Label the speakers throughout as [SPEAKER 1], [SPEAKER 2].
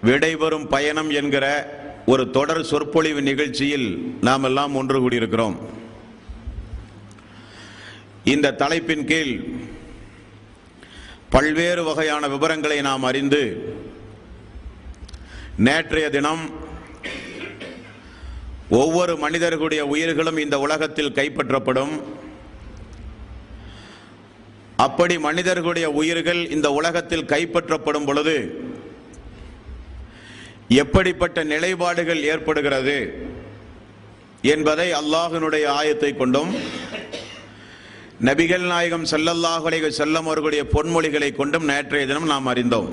[SPEAKER 1] விடைபெறும் பயணம் என்கிற ஒரு தொடர் சொற்பொழிவு நிகழ்ச்சியில் நாம் எல்லாம் ஒன்று கூடியிருக்கிறோம். இந்த தலைப்பின் கீழ் பல்வேறு வகையான விவரங்களை நாம் அறிந்து, நேற்றைய தினம் ஒவ்வொரு மனிதர்களுடைய உயிர்களும் இந்த உலகத்தில் கைப்பற்றப்படும், அப்படி மனிதர்களுடைய உயிர்கள் இந்த உலகத்தில் கைப்பற்றப்படும் பொழுது எப்படிப்பட்ட நிலைப்பாடுகள் ஏற்படுகிறது என்பதை அல்லாஹ்வினுடைய ஆயத்தை கொண்டும் நபிகள் நாயகம் ஸல்லல்லாஹு அலைஹி வஸல்லம் அவர்களுடைய பொன்மொழிகளை கொண்டும் நேற்றைய தினம் நாம் அறிந்தோம்.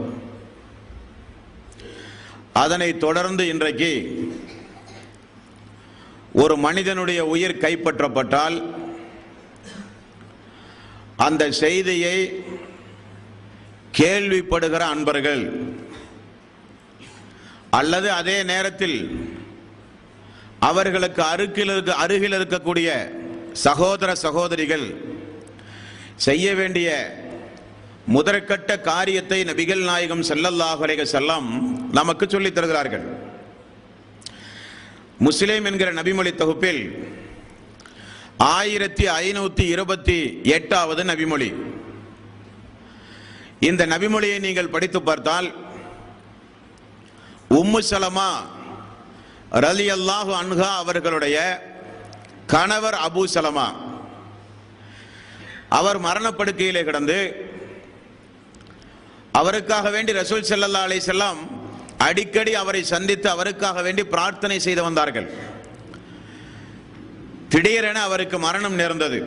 [SPEAKER 1] அதனை தொடர்ந்து இன்றைக்கு ஒரு மனிதனுடைய உயிர் கைப்பற்றப்பட்டால் அந்த செய்தியை கேள்விப்படுகிற அன்பர்கள் அல்லது அதே நேரத்தில் அவர்களுக்கு அருகில் இருக்கக்கூடிய சகோதர சகோதரிகள் செய்ய வேண்டிய முதற்கட்ட காரியத்தை நபிகள் நாயகம் ஸல்லல்லாஹு அலைஹி வஸல்லம் நமக்கு சொல்லித் தருகிறார்கள். முஸ்லிம் என்கிற நபிமொழி தொகுப்பில் 1528வது நபிமொழி. இந்த நபிமொழியை நீங்கள் படித்து பார்த்தால் உம்மு சலமா ரலியல்லாஹு அன்ஹா அவர்களுடைய கணவர் அபூ சலமா அவர் மரணப்படுக்கையிலே கிடந்து அவருக்காக வேண்டி ரசூல் ஸல்லல்லாஹு அலைஹி வஸல்லம் அடிக்கடி அவரை சந்தித்து அவருக்காக வேண்டி பிரார்த்தனை செய்து வந்தார்கள். திடீரென அவருக்கு மரணம் நேர்ந்தது.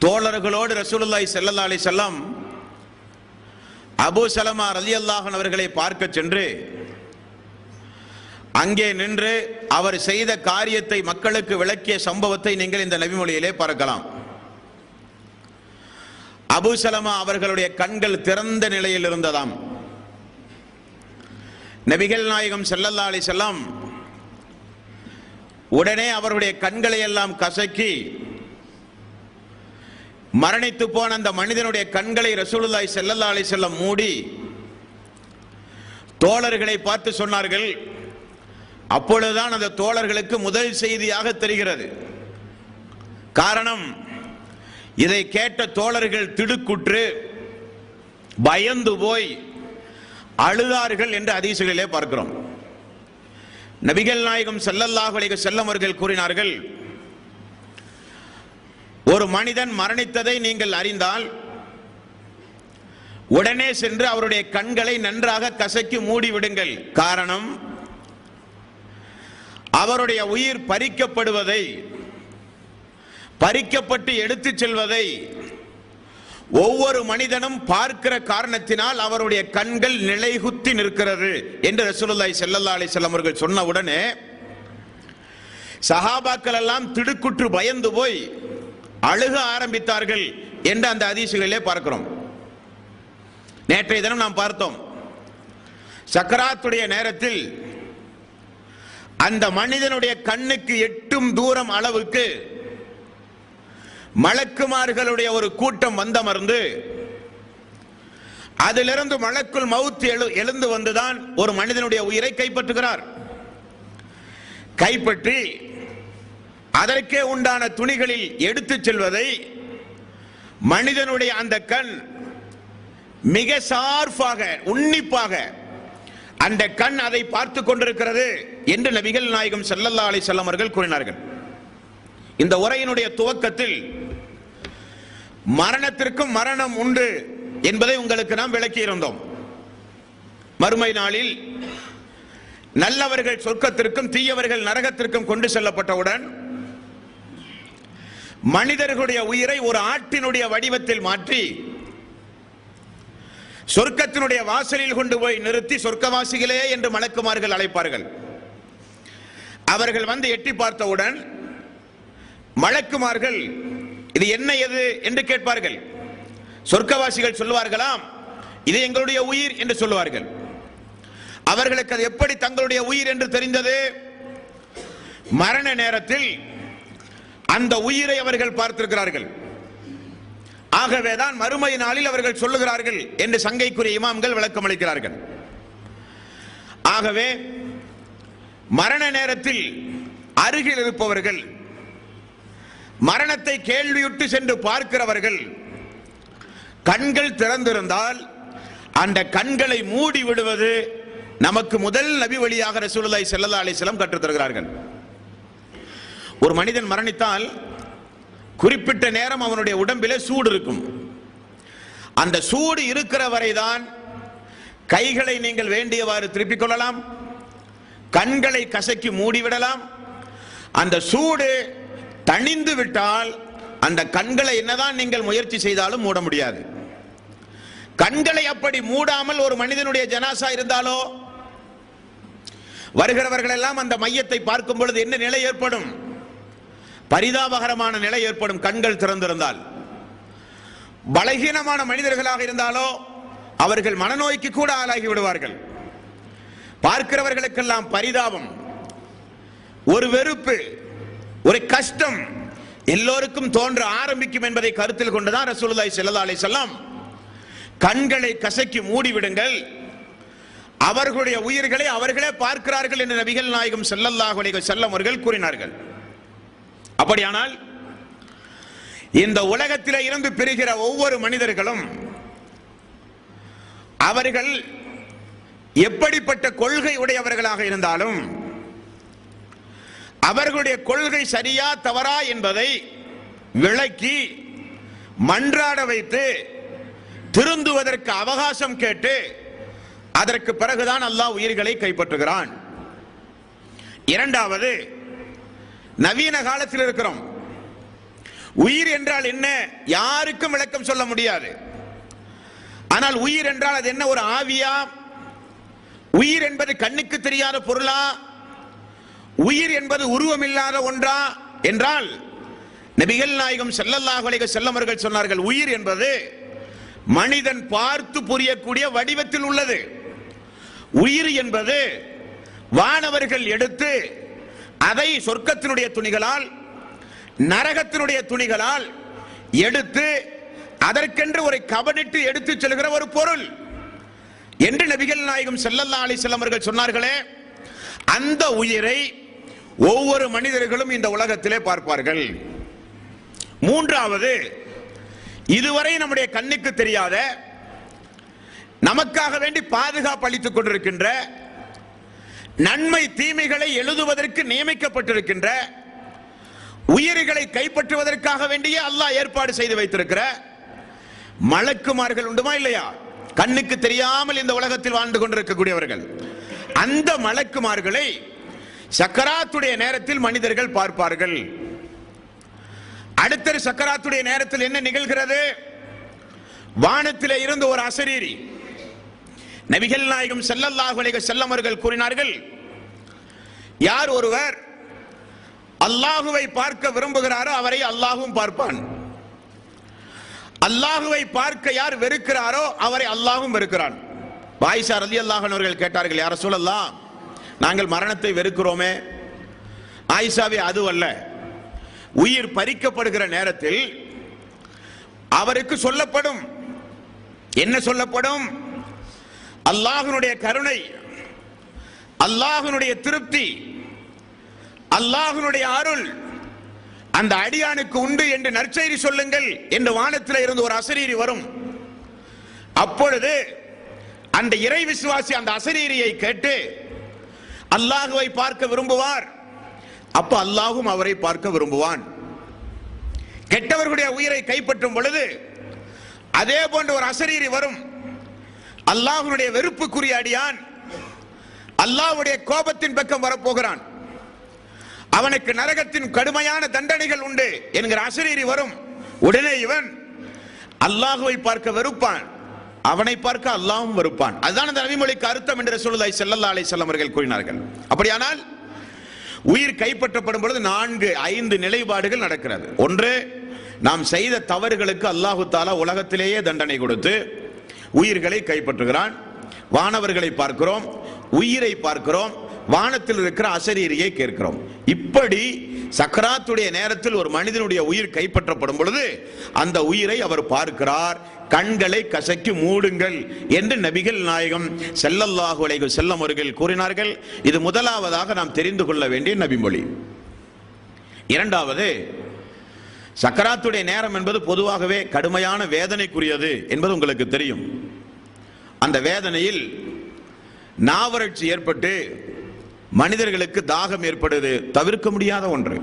[SPEAKER 1] தோழர்களோடு ரசூலுல்லாஹி ஸல்லல்லாஹு அலைஹி வஸல்லம் அபூ சலமா ரலியல்லாஹு அன்ஹு அவர்களை பார்க்க சென்று அங்கே நின்று அவர் செய்த காரியத்தை மக்களுக்கு விளக்கிய சம்பவத்தை நீங்கள் இந்த நபிமொழியிலே பார்க்கலாம். அபூ சலமா அவர்களுடைய கண்கள் திறந்த நிலையில் இருந்ததாம். நபிகள் நாயகம் ஸல்லல்லாஹு அலைஹி வஸல்லம் உடனே அவருடைய கண்களை எல்லாம் கசக்கி மரணித்து போன அந்த மனிதனுடைய கண்களை ரசூலுல்லாஹி ஸல்லல்லாஹு அலைஹி வஸல்லம் மூடி தோழர்களை பார்த்து சொன்னார்கள். அப்பொழுதுதான் அந்த தோழர்களுக்கு முதல் செய்தியாக தெரிகிறது. காரணம், இதை கேட்ட தோழர்கள் திடுக்குற்று பயந்து போய் அழுதார்கள் என்று ஹதீஸுகளிலே பார்க்கிறோம். நபிகள் நாயகம் ஸல்லல்லாஹு அலைஹி வஸல்லம் அவர்கள் கூறினார்கள், ஒரு மனிதன் மரணித்ததை நீங்கள் அறிந்தால் உடனே சென்று அவருடைய கண்களை நன்றாக கசக்கி மூடிவிடுங்கள். காரணம், அவருடைய உயிர் பறிக்கப்படுவதை, பறிக்கப்பட்டு எடுத்துச் செல்வதை ஒவ்வொரு மனிதனும் பார்க்கிற காரணத்தினால் அவருடைய கண்கள் நிலைகுத்தி நிற்கிறது என்று ரசூலுல்லாஹி ஸல்லல்லாஹு அலைஹி வஸல்லம் அவர்கள் சொன்ன உடனே சஹாபாக்கள் எல்லாம் திடுக்குற்று பயந்து போய் அழுக ஆரம்பித்தார்கள் என்று அந்த ஹதீஸுகளிலே பார்க்கிறோம். நேற்றைய தினம் நாம் பார்த்தோம், சக்கராத்துடைய நேரத்தில் அந்த மனிதனுடைய கண்ணுக்கு எட்டும் தூரம் அளவுக்கு மலக்குமார்களுடைய ஒரு கூட்டம் வந்தமர்ந்து அதிலிருந்து மலக்குல் மவுத் எழுந்து வந்துதான் ஒரு மனிதனுடைய உயிரை கைப்பற்றுகிறார். கைப்பற்றி அதற்கே உண்டான துணிகளில் எடுத்துச் செல்வதை மனிதனுடைய அந்த கண் மிக சார்பாக உன்னிப்பாக அந்த கண் அதை பார்த்து கொண்டிருக்கிறது என்று நபிகள் நாயகம் ஸல்லல்லாஹு அலைஹி வஸல்லம் அவர்கள் கூறினார்கள். இந்த உரையினுடைய துவக்கத்தில் மரணத்திற்கும் மரணம் உண்டு என்பதை உங்களுக்கு நாம் விளக்கி இருந்தோம். மறுமை நாளில் நல்லவர்கள் சொர்க்கத்திற்கும் தீயவர்கள் நரகத்திற்கும் கொண்டு செல்லப்பட்டவுடன் மனிதர்களுடைய உயிரை ஒரு ஆட்டினுடைய வடிவத்தில் மாற்றி சொர்க்கத்தினுடைய வாசலில் கொண்டு போய் நிறுத்தி சொர்க்கவாசிகளே என்று மலக்குமார்கள் அழைப்பார்கள். அவர்கள் வந்து எட்டி பார்த்தவுடன் மலக்குமார்கள் இது என்ன எது என்று கேட்பார்கள். சொர்க்கவாசிகள் சொல்லுவார்களாம், இது எங்களுடைய உயிர் என்று சொல்லுவார்கள். அவர்களுக்கு அது எப்படி தங்களுடைய உயிர் என்று தெரிந்தது? மரண நேரத்தில் அந்த உயிரை அவர்கள் பார்த்திருக்கிறார்கள். ஆகவேதான் மறுமை நாளில் அவர்கள் சொல்லுகிறார்கள் என்று சங்கைக்குரிய இமாம்கள் விளக்கம் அளிக்கிறார்கள். ஆகவே மரண நேரத்தில் அருகில் இருப்பவர்கள், மரணத்தை கேள்வியுட்டு சென்று பார்க்கிறவர்கள் கண்கள் திறந்திருந்தால் அந்த கண்களை மூடி விடுவது நமக்கு முதல் நபி வழியாக ரசூலுல்லாஹி ஸல்லல்லாஹு அலைஹி வஸல்லம் கற்றுத் தருகிறார்கள். ஒரு மனிதன் மரணித்தால் குறிப்பிட்ட நேரம் அவனுடைய உடம்பிலே சூடு இருக்கும். அந்த சூடு இருக்கிற வரைதான் கைகளை நீங்கள் வேண்டியவாறு திருப்பிக் கொள்ளலாம், கண்களை கசக்கி மூடிவிடலாம். அந்த சூடு தணிந்து விட்டால் அந்த கண்களை என்னதான் நீங்கள் முயற்சி செய்தாலும் மூட முடியாது. கண்களை அப்படி மூடாமல் ஒரு மனிதனுடைய ஜனாசா இருந்தாலோ, வருகிறவர்கள் எல்லாம் அந்த மையத்தை பார்க்கும் பொழுது என்ன நிலை ஏற்படும்? பரிதாபகரமான நிலை ஏற்படும். கண்கள் திறந்திருந்தால், பலகீனமான மனிதர்களாக இருந்தாலோ அவர்கள் மனநோய்க்கு கூட ஆளாகி விடுவார்கள். பார்க்கிறவர்களுக்கெல்லாம் பரிதாபம், ஒரு வெறுப்பு, ஒரு கஷ்டம் எல்லோருக்கும் தோன்ற ஆரம்பிக்கும் என்பதை கருத்தில் கொண்டுதான் ரசூலுல்லாஹி ஸல்லல்லாஹு அலைஹி வஸல்லம் கண்களை கசக்கி மூடிவிடுங்கள், அவர்களுடைய உயிர்களை அவர்களே பார்க்கிறார்கள் என்று நபிகள் நாயகம் ஸல்லல்லாஹு அலைஹி வஸல்லம் அவர்கள் கூறினார்கள். அப்படியானால் இந்த உலகத்திலே இருந்து பிரிகிற ஒவ்வொரு மனிதர்களும் அவர்கள் எப்படிப்பட்ட கொள்கை உடையவர்களாக இருந்தாலும் அவர்களுடைய கொள்கை சரியா தவறா என்பதை விளக்கி மன்றாட வைத்து திருந்துவதற்கு அவகாசம் கேட்டு அதற்கு பிறகுதான் அல்லாஹ் உயிர்களை கைப்பற்றுகிறான். இரண்டாவது, நவீன காலத்தில் இருக்கிறோம். உயிர் என்றால் என்ன யாருக்கும் விளக்கம் சொல்ல முடியாது. ஆனால் உயிர் என்றால் அது என்ன? ஒரு ஆவியா? உயிர் என்பது கண்ணுக்கு தெரியாத பொருளா? உயிர் என்பது உருவமில்லாத ஒன்றா என்றால் நபிகள் நாயகம் ஸல்லல்லாஹு அலைஹி வஸல்லம் அவர்கள் சொன்னார்கள், உயிர் என்பது மனிதன் பார்த்து புரியக்கூடிய வடிவத்தில் உள்ளது. உயிர் என்பது வானவர்கள் எடுத்து அதை சொர்க்கத்தினுடைய துணிகளால் நரகத்தினுடைய துணிகளால் எடுத்து அதற்கென்று ஒரு கபடிட்டு எடுத்து செல்கிற ஒரு பொருள் என்று நபிகள் நாயகம் ஸல்லல்லாஹு அலைஹி வஸல்லம் அவர்கள் சொன்னார்களே, அந்த உயிரை ஒவ்வொரு மனிதர்களும் இந்த உலகத்திலே பார்ப்பார்கள். மூன்றாவது, இதுவரை நம்முடைய கண்ணுக்கு தெரியாத, நமக்காக வேண்டி பாதுகாப்பு அளித்துக் கொண்டிருக்கின்ற, நன்மை தீமைகளை எழுதுவதற்கு நியமிக்கப்பட்டிருக்கின்ற, உயிர்களை கைப்பற்றுவதற்காக வேண்டிய அல்லாஹ் ஏற்பாடு செய்து வைத்திருக்கிற மலக்குமார்கள் உண்டுமா இல்லையா? கண்ணுக்கு தெரியாமல் இந்த உலகத்தில் வாழ்ந்து கொண்டிருக்கக்கூடியவர்கள். அந்த மலக்குமார்களை சக்கராத்துடைய நேரத்தில் மனிதர்கள் பார்ப்பார்கள். அடுத்த சக்கராத்துடைய நேரத்தில் என்ன நிகழ்கிறது? வானத்திலே இருந்து ஒரு அசரீரி, நபிகள் நாயகம் ஸல்லல்லாஹு அலைஹி வஸல்லம் அவர்கள் கூறினார்கள், யார் ஒருவர் அல்லாஹுவை பார்க்க விரும்புகிறாரோ அவரை அல்லாஹும் பார்ப்பான். அல்லாஹுவை பார்க்க யார் வெறுக்கிறாரோ அவரை அல்லாஹும் வெறுக்கிறான். ஆயிஷா ரலியல்லாஹு அன்ஹா அவர்கள் கேட்டார்கள், யா ரசூலல்லாஹ், நாங்கள் மரணத்தை வெறுக்கிறோமே. ஆயிஷாவே, அதுவல்ல, உயிர் பறிக்கப்படுகிற நேரத்தில் அவருக்கு சொல்லப்படும், என்ன சொல்லப்படும்? அல்லாஹ்வுடைய கருணை, அல்லாஹ்வுடைய திருப்தி, அல்லாஹ்வுடைய அருள் அந்த அடியானுக்கு உண்டு என்று நற்செய்தி சொல்லுங்கள் என்று வானத்தில் இருந்து ஒரு அசரீரி வரும். அப்பொழுது அந்த இறை விசுவாசி அந்த அசரீரியை கேட்டு அல்லாஹுவை பார்க்க விரும்புவார். அப்ப அல்லாஹும் அவரை பார்க்க விரும்புவான். கெட்டவர்களுடைய உயிரை கைப்பற்றும் பொழுது அதே போன்ற ஒரு அசரீரி வரும். அல்லாஹ்வுடைய வெறுப்புக்குரிய அடியான் அல்லாஹ்வுடைய கோபத்தின் பக்கம் வரப்போகிறான், அவனுக்கு நரகத்தின் கடுமையான தண்டனைகள் உண்டு என்கிற அசரீரி வரும். உடனே இவன் அல்லாஹுவை பார்க்க வெறுப்பான், அவனை பார்க்க அல்லாஹ்வும் வெறுப்பான். அதுதான் அந்த நபிமொழிக்கு அர்த்தம் என்று ரசூலுல்லாஹி ஸல்லல்லாஹு அலைஹி வஸல்லம் அவர்கள் கூறினார்கள். அப்படியானால் உயிர் கைப்பற்றப்படும் பொழுது 4-5 நிலைப்பாடுகள் நடக்கிறது. ஒன்று, நாம் செய்த தவறுகளுக்கு அல்லாஹு தஆலா உலகத்திலேயே தண்டனை கொடுத்து உயிர்களை கைப்பற்றுகிறான். வானவர்களை பார்க்கிறோம், உயிரை பார்க்கிறோம், வானத்தில் இருக்கிற அசரீரியை கேட்கிறோம். இப்படி சக்கராத்துடைய நேரத்தில் ஒரு மனிதனுடைய உயிர் கைப்பற்றப்படும் பொழுது அந்த உயிரை அவர் பார்க்கிறார், கண்களை கசக்கி மூடுங்கள் என்று நபிகள் நாயகம் ஸல்லல்லாஹு அலைஹி வஸல்லம் அவர்கள் கூறினார்கள். இது முதலாவதாக நாம் தெரிந்து கொள்ள வேண்டிய நபிமொழி. இரண்டாவது, சக்கராத்துடைய நேரம் என்பது பொதுவாகவே கடுமையான வேதனைக்குரியது என்பது உங்களுக்கு தெரியும். அந்த வேதனையில் நாவறட்சி ஏற்பட்டு மனிதர்களுக்கு தாகம் ஏற்படுவது தவிர்க்க முடியாத ஒன்று.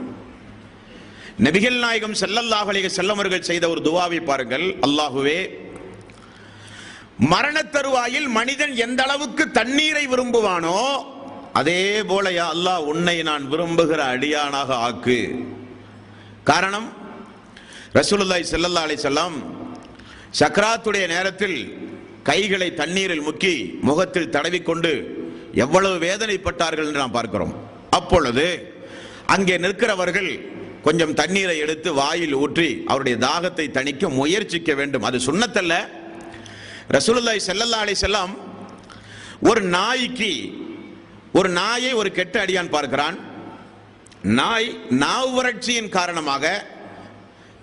[SPEAKER 1] நபிகள் நாயகம் ஸல்லல்லாஹு அலைஹி வஸல்லம் அவர்கள் செய்த ஒரு துஆவை பாருங்கள். அல்லாஹுவே, மரண தருவாயில் மனிதன் எந்த அளவுக்கு தண்ணீரை விரும்புவானோ அதே போல யா அல்லாஹ் உன்னை நான் விரும்புகிற அடியானாக ஆக்கு. காரணம், ரசூலுல்லாஹி ஸல்லல்லாஹு அலைஹி வஸல்லம் சக்ராத்துடைய நேரத்தில் கைகளை தண்ணீரில் முக்கி முகத்தில் தடவிக்கொண்டு எவ்வளவு வேதனைப்பட்டார்கள் என்று நாம் பார்க்கிறோம். அப்பொழுது அங்கே நிற்கிறவர்கள் கொஞ்சம் தண்ணீரை எடுத்து வாயில் ஊற்றி அவருடைய தாகத்தை தணிக்க முயற்சிக்க வேண்டும். அது சுன்னத்தல்ல. ரசூலுல்லாஹி ஸல்லல்லாஹு அலைஹி வஸல்லம் ஒரு நாயை ஒரு கெட்ட அடியான் பார்க்கிறான். நாய் நாவு வறட்சியின் காரணமாக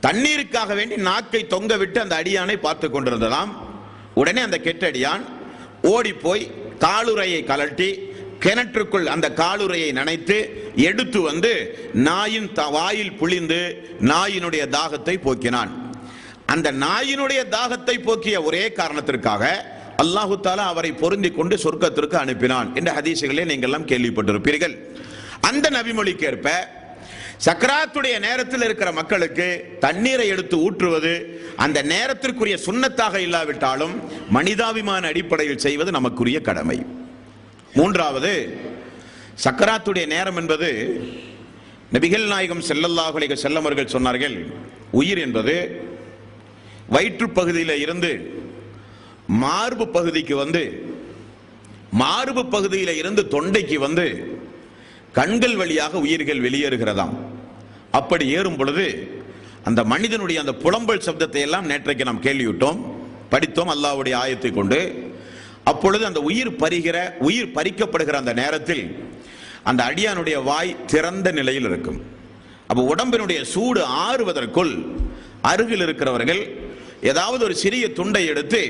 [SPEAKER 1] தண்ணீருக்காக வேண்டி நாக்கை தொங்க விட்டு அந்த அடியானை பார்த்து கொண்டிருந்ததாம். உடனே அந்த கெட்டடியான் ஓடி போய் காலுறையை கலட்டி கிணற்றுக்குள் அந்த காலுறையை நனைத்து எடுத்து வந்து நாயின் வாயில் புளிந்து நாயினுடைய தாகத்தை போக்கினான். அந்த நாயினுடைய தாகத்தை போக்கிய ஒரே காரணத்திற்காக அல்லாஹு தஆலா அவரை பொருந்தி கொண்டு சொர்க்கத்திற்கு அனுப்பினான் என்ற ஹதீசுகளை நீங்கள் எல்லாம் கேள்விப்பட்டிருப்பீர்கள். அந்த நபிமொழிக்கேற்ப சக்கராத்துடைய நேரத்தில் இருக்கிற மக்களுக்கு தண்ணீரை எடுத்து ஊற்றுவது அந்த நேரத்திற்குரிய சுன்னத்தாக இல்லாவிட்டாலும் மனிதாபிமான அடிப்படையில் செய்வது நமக்குரிய கடமை. மூன்றாவது, சக்கராத்துடைய நேரம் என்பது நபிகள் நாயகம் ஸல்லல்லாஹு அலைஹி வஸல்லம் அவர்கள் சொன்னார்கள், உயிர் என்பது வயிற்று பகுதியில் இருந்து மார்பு பகுதிக்கு வந்து, மார்பு பகுதியில் இருந்து தொண்டைக்கு வந்து கண்கள் வழியாக உயிர்கள் வெளியேறுகிறதாம். அப்படி ஏறும் பொழுது அந்த மனிதனுடைய அந்த புலம்பல் சப்தத்தை எல்லாம் நேற்றைக்கு நாம் கேள்விவிட்டோம், படித்தோம் அல்லாஹ்வுடைய ஆயத்தை கொண்டு. அப்பொழுது அந்த உயிர் பறிக்கப்படுகிற அந்த நேரத்தில் அந்த அடியானுடைய வாய் திறந்த நிலையில் இருக்கும். அப்போ உடம்பினுடைய சூடு ஆறுவதற்குள் அருகில் இருக்கிறவர்கள் ஏதாவது ஒரு சிறிய துண்டை எடுத்து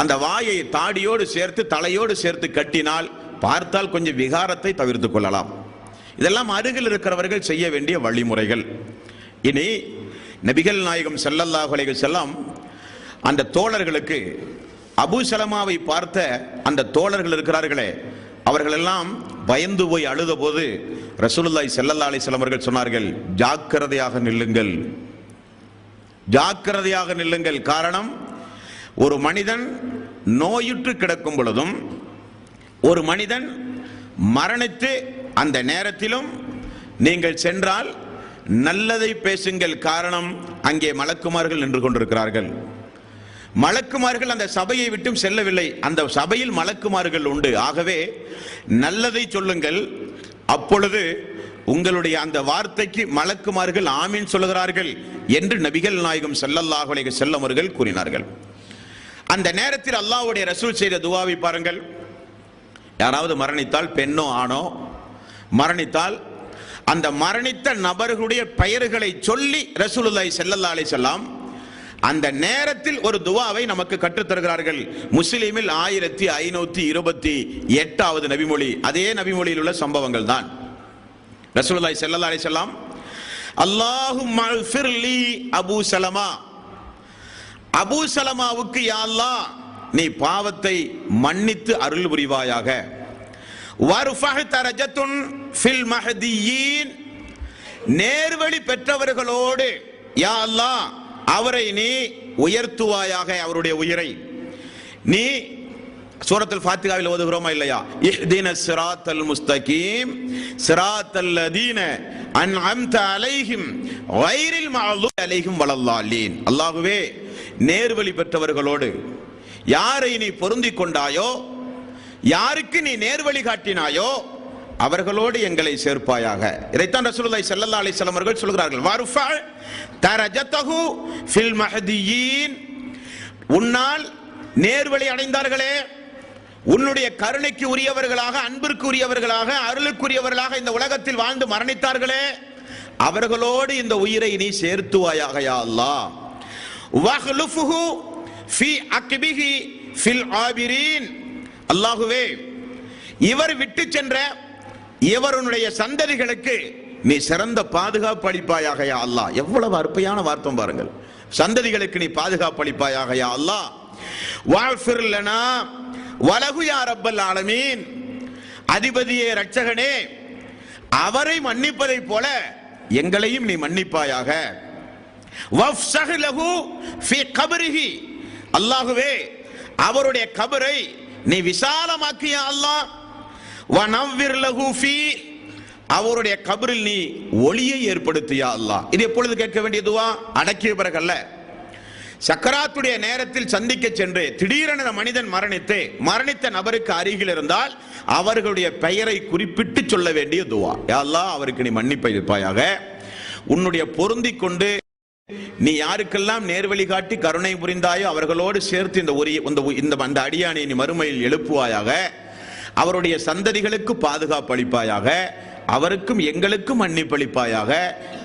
[SPEAKER 1] அந்த வாயை தாடியோடு சேர்த்து தலையோடு சேர்த்து கட்டினால் பார்த்தால் கொஞ்சம் விகாரத்தை தவிர்த்து கொள்ளலாம். இதெல்லாம் அருகில் இருக்கிறவர்கள் செய்ய வேண்டிய வழிமுறைகள். இனி நபிகள் நாயகம் ஸல்லல்லாஹு அலைஹி வஸல்லம் அந்த தோழர்களுக்கு, அபூ சலமாவை பார்த்த அந்த தோழர்கள் இருக்கிறார்களே, அவர்கள் எல்லாம் பயந்து போய் அழுத போது ரசூலுல்லாஹி ஸல்லல்லாஹு அலைஹி வஸல்லம் அவர்கள் சொன்னார்கள், ஜாக்கிரதையாக நில்லுங்கள், ஜாக்கிரதையாக நில்லுங்கள். காரணம், ஒரு மனிதன் நோயுற்று கிடக்கும் பொழுதும் ஒரு மனிதன் மரணித்து அந்த நேரத்திலும் நீங்கள் சென்றால் நல்லதை பேசுங்கள். காரணம், அங்கே மலக்குமார்கள் நின்று கொண்டிருக்கிறார்கள். மலக்குமார்கள் அந்த சபையை விட்டும் செல்லவில்லை, அந்த சபையில் மலக்குமார்கள் உண்டு. ஆகவே நல்லதை சொல்லுங்கள். அப்பொழுது உங்களுடைய அந்த வார்த்தைக்கு மலக்குமார்கள் ஆமீன் சொல்லுகிறார்கள் என்று நபிகள் நாயகம் ஸல்லல்லாஹு அலைஹி வஸல்லம் அவர்கள் கூறினார்கள். அந்த நேரத்தில் அல்லாஹ்வுடைய ரசூல் செய்த துஆவை பாருங்கள். யாராவது மரணித்தால், பெண்ணோ ஆணோ மரணித்தால், அந்த மரணித்த நபர்களுடைய பெயர்களை சொல்லி ரசூலுல்லாஹி ஸல்லல்லாஹு அலைஹி வஸல்லம் அந்த நேரத்தில் ஒரு துஆவை நமக்கு கற்றுத் தருகிறார்கள். முஸ்லிமில் 1528வது நபிமொழி, அதே நபிமொழியில் உள்ள சம்பவங்கள் தான். ரசூலுல்லாஹி ஸல்லல்லாஹு அலைஹி வஸல்லம், அல்லாஹும்ம ஃபிர்லி அபூ சலமா, அபூ சலமாவுக்கு யா அல்லாஹ் நீ பாவத்தை மன்னித்து அருள் புரிவாயாக. வர்ஃபஹ் தரஜத்துன் ஃபில் மஹ்தியீன், நேர்வழி பெற்றவர்களோடு யா அல்லாஹ் அவரை நீ உயர்த்துவாயாக, அவருடைய உயிரை நீ சூரத்துல் ஃபாத்திஹாவில் ஓதுகிறோமா இல்லையா? இஹ்தினஸ் ஸிராத்தல் முஸ்தகீம் ஸிராத்தல் லதீன அன்அம்த அலைஹிம் கைரில் மக்தூபி அலைஹிம் வலல்லாலீன். அல்லாஹ்வே, நேர்வழி பெற்றவர்களோடு யாரை நீ பொருந்திக் கொண்டாயோ, யாருக்கு நீ நேர்வழி காட்டினாயோ அவர்களோடு எங்களை சேர்ப்பாயாக. இதைத்தான் ரசூலுல்லாஹி ஸல்லல்லாஹு அலைஹி வஸல்லம் அவர்கள் சொல்கிறார்கள். வர்ஃபா தரஜதஹு ஃபில் மஹ்தியீன், உன்னால் நேர்வழி அடைந்தார்களே, உன்னுடைய கருணைக்கு உரியவர்களாக, அன்பிற்கு உரியவர்களாக, அருளுக்குரியவர்களாக இந்த உலகத்தில் வாழ்ந்து மரணித்தார்களே, அவர்களோடு இந்த உயிரை நீ சேர்த்துவாயாக யா அல்லாஹ். வஹ்லுஃபுஹு ஃபீ அக்பிஹி ஃபில் ஆபிரீன். அல்லாஹ்வே, இவர் விட்டு சென்ற இவருடைய சந்ததிகளுக்கு நீ சிறந்த பாதுகாப்பு அளிப்பாயாக யா அல்லாஹ். எவ்வளவு அருமையான வார்த்தை பாருங்கள். சந்ததிகளுக்கு நீ பாதுகாப்பு அளிப்பாயாக யா அல்லாஹ். வஃபிர் லனா வலஹு யா ரப்பல் ஆலமீன். அதிபதியே, ரட்சகனே, அவரை மன்னிப்பதை போல எங்களையும் நீ மன்னிப்பாயாக. வஃப்ஸஹ் லஹு ஃபீ கப்ரிஹி. அல்லாஹ்வே, அவருடைய கபரை நீ விசாலமாக்கிய அல்லாஹ். வனவ்விர் லஹு ஃபீ. அவருடைய கபரில் நீ ஒளியை ஏற்படுத்தியா அல்லாஹ். இது எப்பொழுது கேட்க வேண்டிய துவா? அடக்கிய பிறகல்ல. சக்கராத்துடைய நேரத்தில் சந்திக்க சென்று திடீரென மனிதன் மரணித்த நபருக்கு அருகில் இருந்தால் அவர்களுடைய பெயரை குறிப்பிட்டு சொல்ல வேண்டிய துவா. யா அல்லாஹ், அவருக்கு நீ மன்னிப்பை இருப்பாயாக. உன்னுடைய பொருந்திக் கொண்டு நீ யாருக்கெல்லாம் நேர்வழி காட்டி கருணை புரிந்தாயோ அவர்களோடு சேர்த்து இந்த அடியானை நீ மறுமையில் எழுப்புவாயாக. அவருடைய சந்ததிகளுக்கு பாதுகாப்பு அளிப்பாயாக. அவருக்கும் எங்களுக்கும் மன்னிப்பளிப்பாயாக.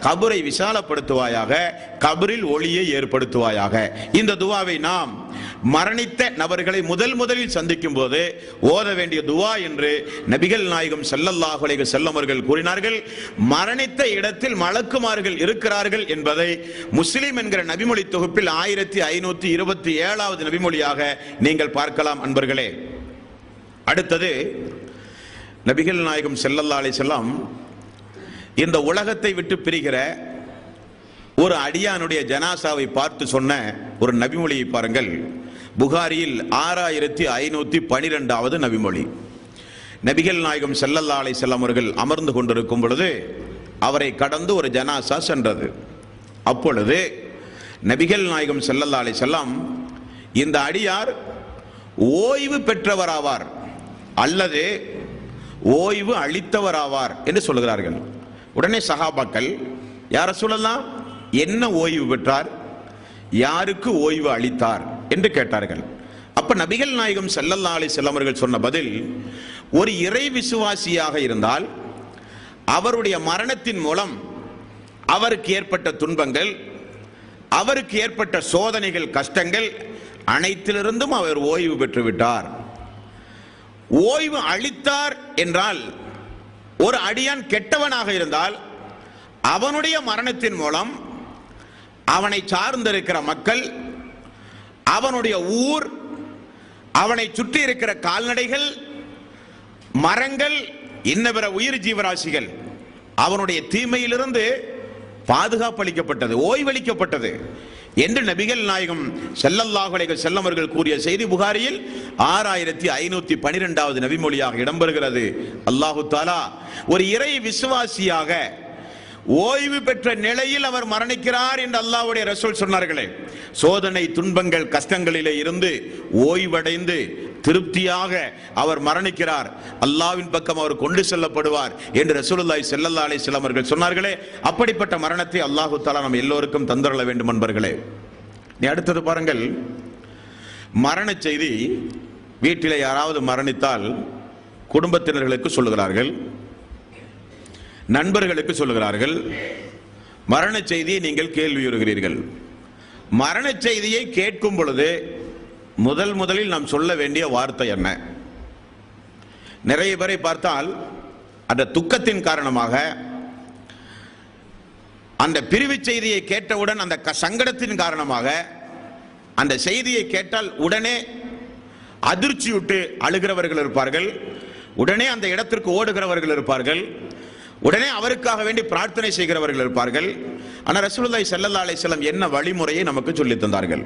[SPEAKER 1] கபரை விசாலப்படுத்துவாயாக. கபரில் ஒளியை ஏற்படுத்துவாயாக. இந்த துவாவை நாம் மரணித்த நபர்களை முதலில் சந்திக்கும் போது ஓத வேண்டிய துவா என்று நபிகள் நாயகம் ஸல்லல்லாஹு அலைஹி வஸல்லம் அவர்கள் கூறினார்கள். மரணித்த இடத்தில் மலக்குமார்கள் இருக்கிறார்கள் என்பதை முஸ்லிம் என்கிற நபிமொழி தொகுப்பில் 1527வது நபிமொழியாக நீங்கள் பார்க்கலாம் அன்பர்களே. அடுத்தது, நபிகள் நாயகம் ஸல்லல்லாஹு அலைஹி வஸல்லம் இந்த உலகத்தை விட்டு பிரிகிற ஒரு அடியானுடைய ஜனாசாவை பார்த்து சொன்ன ஒரு நபிமொழியை பாருங்கள். புகாரியில் 6512வது நபிமொழி. நபிகள் நாயகம் ஸல்லல்லாஹு அலைஹி வஸல்லம் அவர்கள் அமர்ந்து கொண்டிருக்கும் பொழுது அவரை கடந்து ஒரு ஜனாசா சென்றது. அப்பொழுது நபிகள் நாயகம் ஸல்லல்லாஹு அலைஹி வஸல்லம், இந்த அடியார் ஓய்வு பெற்றவராவார் அல்லது ஓய்வு அளித்தவராவார் என்று சொல்லுகிறார்கள். உடனே சஹாபாக்கள், யா ரசூலல்லாஹ், என்ன ஓய்வு பெற்றார், யாருக்கு ஓய்வு அளித்தார் என்று கேட்டார்கள். அப்ப நபிகள் நாயகம் ஸல்லல்லாஹு அலைஹி வஸல்லம் அவர்கள் சொன்ன பதில், ஒரு இறை விசுவாசியாக இருந்தால் அவருடைய மரணத்தின் மூலம் அவருக்கு ஏற்பட்ட துன்பங்கள், அவருக்கு ஏற்பட்ட சோதனைகள், கஷ்டங்கள் அனைத்திலிருந்தும் அவர் ஓய்வு பெற்று விட்டார். ஓய்வு அளித்தார் என்றால், ஒரு அடியான் கெட்டவனாக இருந்தால் அவனுடைய மரணத்தின் மூலம் அவனை சார்ந்திருக்கிற மக்கள், அவனுடைய ஊர், அவனை சுற்றி இருக்கிற கால்நடைகள், மரங்கள், இன்ன பிற உயிர் ஜீவராசிகள் அவனுடைய தீமையிலிருந்து பாதுகாப்பு அளிக்கப்பட்டது, ஓய்வளிக்கப்பட்டது என்று நபிகள் நாயகம் ஸல்லல்லாஹு அலைஹி வஸல்லம் அவர்கள் கூறிய செய்தி புகாரியில் 6512வது நபிமொழியாக இடம்பெறுகிறது. அல்லாஹு தஆலா ஒரு இறை விசுவாசியாக ஓய்வு பெற்ற நிலையில் அவர் மரணிக்கிறார் என்று அல்லாஹ்வுடைய ரசூல் சொன்னார்களே. சோதனை, துன்பங்கள், கஷ்டங்களிலே இருந்து ஓய்வடைந்து திருப்தியாக அவர் மரணிக்கிறார், அல்லாஹ்வின் பக்கம் அவர் கொண்டு செல்லப்படுவார் என்று ரசூலுல்லாஹி ஸல்லல்லாஹு அலைஹி வஸல்லம் அவர்கள் சொன்னார்களே. அப்படிப்பட்ட மரணத்தை அல்லாஹு தஆலா நம்ம எல்லோருக்கும் தந்தருள வேண்டும் நண்பர்களே. நீ அடுத்தது பாருங்கள். மரண செய்தி வீட்டிலே யாராவது மரணித்தால் குடும்பத்தினர்களுக்கு சொல்லுகிறார்கள், நண்பர்களுக்கு சொல்லுகிறார்கள். மரண செய்தியை நீங்கள் கேள்வியுறுகிறீர்கள். மரண செய்தியை கேட்கும் பொழுது முதலில் நாம் சொல்ல வேண்டிய வார்த்தை என்ன? நிறைய பேரை பார்த்தால் அந்த துக்கத்தின் காரணமாக, அந்த பிரிவு செய்தியை கேட்டவுடன் அந்த சங்கடத்தின் காரணமாக, அந்த செய்தியை கேட்டால் உடனே அதிர்ச்சியுட்டு அழுகிறவர்கள் இருப்பார்கள், உடனே அந்த இடத்திற்கு ஓடுகிறவர்கள் இருப்பார்கள், உடனே அவருக்காக வேண்டி பிரார்த்தனை செய்கிறவர்கள் இருப்பார்கள். ஆனால் ரசூலுல்லாஹி ஸல்லல்லாஹு அலைஹி வஸல்லம் என்ன வழிமுறையை நமக்கு சொல்லித் தந்தார்கள்?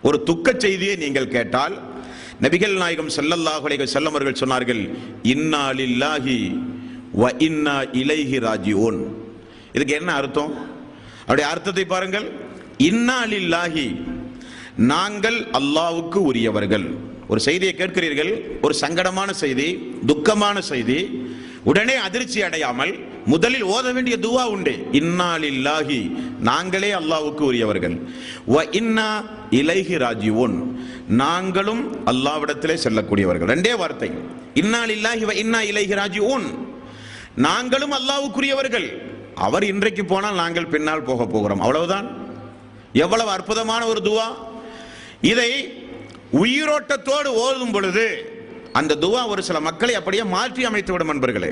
[SPEAKER 1] ஒரு துக்க செய்தியை நீங்கள் கேட்டால் நபிகள் நாயகம் ஸல்லல்லாஹு அலைஹி வஸல்லம் அவர்கள் சொன்னார்கள், இன்னா லில்லாஹி வ இன்னா இலைஹி ராஜிஊன். இதுக்கு என்ன அர்த்தம்? அவருடைய அர்த்தத்தை பாருங்கள். இன்னா லில்லாஹி, நாங்கள் அல்லாஹ்வுக்கு உரியவர்கள். ஒரு செய்தியை கேட்கிறீர்கள், ஒரு சங்கடமான செய்தி, துக்கமான செய்தி, உடனே அதிர்ச்சி அடையாமல் முதலில் ஓத வேண்டிய துவா உண்டு. இன்னா லில்லாஹி, நாங்களே அல்லாஹ்வுக்கு உரியவர்கள். வ இன்னா இலைஹி ராஜிஊன், நாங்களும் அல்லாஹ்விடத்திலே செல்லக்கூடியவர்கள். ரெண்டே வார்த்தை. இன்னா லில்லாஹி வ இன்னா இலைஹி ராஜிஊன், நாங்களும் அல்லாஹ்வுக்குரியவர்கள். அவர் இன்றைக்கு போனால் நாங்கள் பின்னால் போக போகிறோம், அவ்வளவுதான். எவ்வளவு அற்புதமான ஒரு துவா! இதை உயிரோட்டத்தோடு ஓதும் பொழுது அந்த துவா ஒரு சில மக்களை அப்படியே மாற்றி அமைத்து விடும் நண்பர்களே.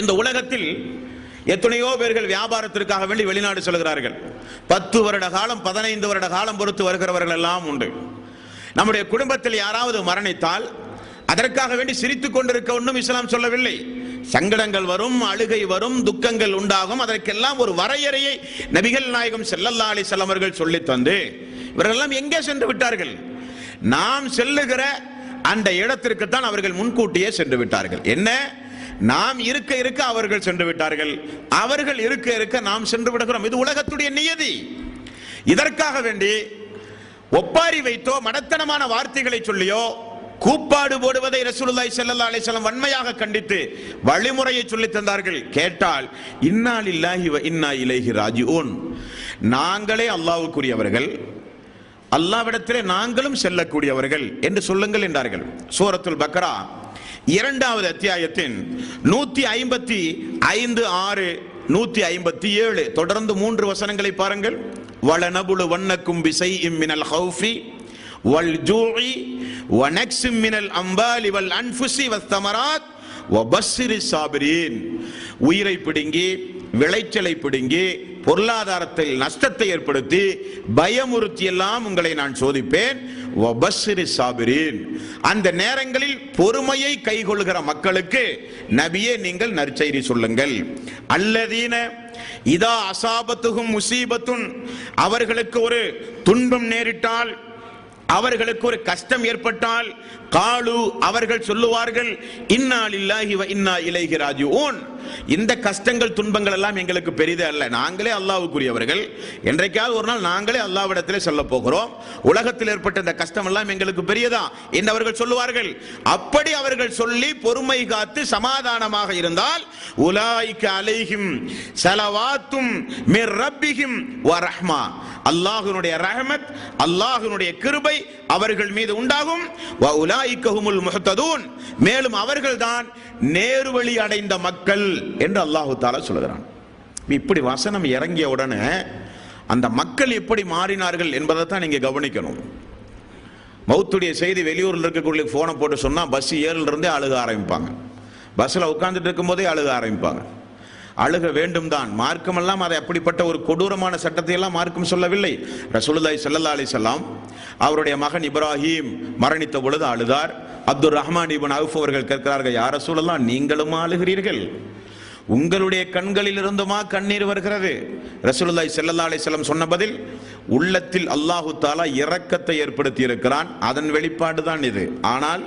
[SPEAKER 1] இந்த உலகத்தில் எத்தனையோ பேர்கள் வியாபாரத்திற்காக வேண்டி வெளிநாடு செல்கிறார்கள். 10 வருட காலம் 15 வருட காலம் பொறுத்து வருகிறவர்கள் எல்லாம் உண்டு. நம்முடைய குடும்பத்தில் யாராவது மரணித்தால் அதற்காக வேண்டி சிரித்துக் கொண்டிருக்க ஒன்றும் இஸ்லாம் சொல்லவில்லை. சங்கடங்கள் வரும், அழுகை வரும், துக்கங்கள் உண்டாகும். அதற்கெல்லாம் ஒரு வரையறையை நபிகள் நாயகம் ஸல்லல்லாஹு அலைஹி வஸல்லம் அவர்கள் சொல்லித் தந்து இவர்கள் எல்லாம் எங்கே சென்று விட்டார்கள்? நாம் செல்லுகிற அந்த இடத்திற்கு தான் அவர்கள் முன்கூட்டியே சென்று விட்டார்கள். என்ன, நாம் இருக்க இருக்க அவர்கள் சென்று விட்டார்கள், அவர்கள் இருக்க இருக்க நாம் சென்று விடுகிறோம். இது உலகத்துடைய நியதி. இதற்காக வேண்டி ஒப்பாரி வைத்தோ மடத்தனமான வார்த்தைகளை சொல்லியோ கூப்பாடு போடுவதை ரசூலுல்லாஹி ஸல்லல்லாஹு அலைஹி வஸல்லம் வன்மையாக கண்டித்து வழிமுறையை சொல்லி தந்தார்கள். கேட்டால் இன்னா லில்லாஹி வ இன்னா இலைஹி ராஜிஊன், நாங்களே அல்லாஹ்வுக்குரியவர்கள், அல்லாஹ்விடத்திலே நாங்களும் செல்லக்கூடியவர்கள் என்று சொல்லுங்கள் என்றார்கள். சூரத்துல் பக்ரா 2வது அத்தியாயத்தின் 155, 6, 157 தொடர்ந்து 3 வசனங்களை பாருங்கள். வலனபுலு வன்னக்கும் பிஸைஇம் மினல் ஹௌஃபி வல் ஜூஇ வ நக்ஸிம் மினல் அம்வாலி வல் அன்ஃபுஸி வஸ்ஸமராத் வபஸ்ஸிரி ஸாபிரீன். உயிரை பிடுங்கி, விளைச்சலை பிடுங்கி, பொருளாதாரத்தில் நஷ்டத்தை ஏற்படுத்தி பயமுறுத்தி எல்லாம் உங்களை நான் சோதிப்பேன். வபஸ்ஸிரி ஸாபிரீன், அந்த நேரங்களில் பொறுமையை கைகொள்கிற மக்களுக்கு நபியே நீங்கள் நற்செய்தி சொல்லுங்கள். அல்லதீன இதா அசாபத்துஹும் முசீபத்துன், அவர்களுக்கு ஒரு துன்பம் நேரிட்டால், அவர்களுக்கு ஒரு கஷ்டம் ஏற்பட்டால், காலு அவர்கள் சொல்லுவார்கள், இன்னா லில்லாஹி வ இன்னா இலைஹி ராஜிஊன், இந்த கஷ்டங்கள் துன்பங்கள் எல்லாம் எங்களுக்கு பெரிதே அல்ல, நாங்களே அல்லாஹ்வுக்குரியவர்கள், என்றைக்காவது ஒரு நாள் நாங்களே அல்லாஹ்விடத்திலே செல்ல போகிறோம், உலகத்தில் ஏற்பட்ட இந்த கஷ்டம் எல்லாம் எங்களுக்கு பெரியதா என்று அவர்கள் சொல்லுவார்கள். அப்படி அவர்கள் சொல்லி பொறுமை காத்து சமாதானமாக இருந்தால் உலாயிக அலைஹிம் ஸலவாத்தும் மிர் ரப்பிஹிம் வ ரஹ்மா, அல்லாஹ்வுடைய ரஹ்மத், அல்லாஹ்வுடைய கிருபை அவர்கள் மீது உண்டாகும். வ உலாயிக ஹுமுல் முஹ்ததூன், மேலும் அவர்கள்தான் நேர்வழி அடைந்த மக்கள் என்று அல்லாஹ் தஆலா சொல்கிறான். இப்படி வசனம் இறங்கிய உடனே அந்த மக்கள் எப்படி மாறினார்கள் என்பதை தான் நீங்க கவனிக்கணும். மௌத்துடைய செய்தி வெளியூரில் இருக்கக்கூடிய போனை போட்டு சொன்னா பஸ் ஏறில இருந்தே அழுக ஆரம்பிப்பாங்க, பஸ்ல உட்கார்ந்துட்டு இருக்கும் போதே அழுக ஆரம்பிப்பாங்க. அழுக வேண்டும் தான், மார்க்கம் எல்லாம் அதை அப்படிப்பட்ட ஒரு கொடூரமான சட்டத்தை எல்லாம் மார்க்கம் சொல்லவில்லை. ரசூலுல்லாஹி ஸல்லல்லாஹு அலைஹி வஸல்லம் அவருடைய மகன் இப்ராஹிம் மரணித்த பொழுது அழுதார். அப்துர் ரஹ்மான் இப்னு அவுஃப் அவர்கள் கேட்கிறார்கள், யா ரசூலல்லாஹ் நீங்களும் அழுகிறீர்கள், உங்களுடைய கண்களில் இருந்துமா கண்ணீர் வருகிறது? ரசூலுல்லாஹி ஸல்லல்லாஹு அலைஹி வஸல்லம் சொன்ன பதில், உள்ளத்தில் அல்லாஹு தஆலா இரக்கத்தை ஏற்படுத்தி இருக்கிறான், அதன் வெளிப்பாடு தான் இது. ஆனால்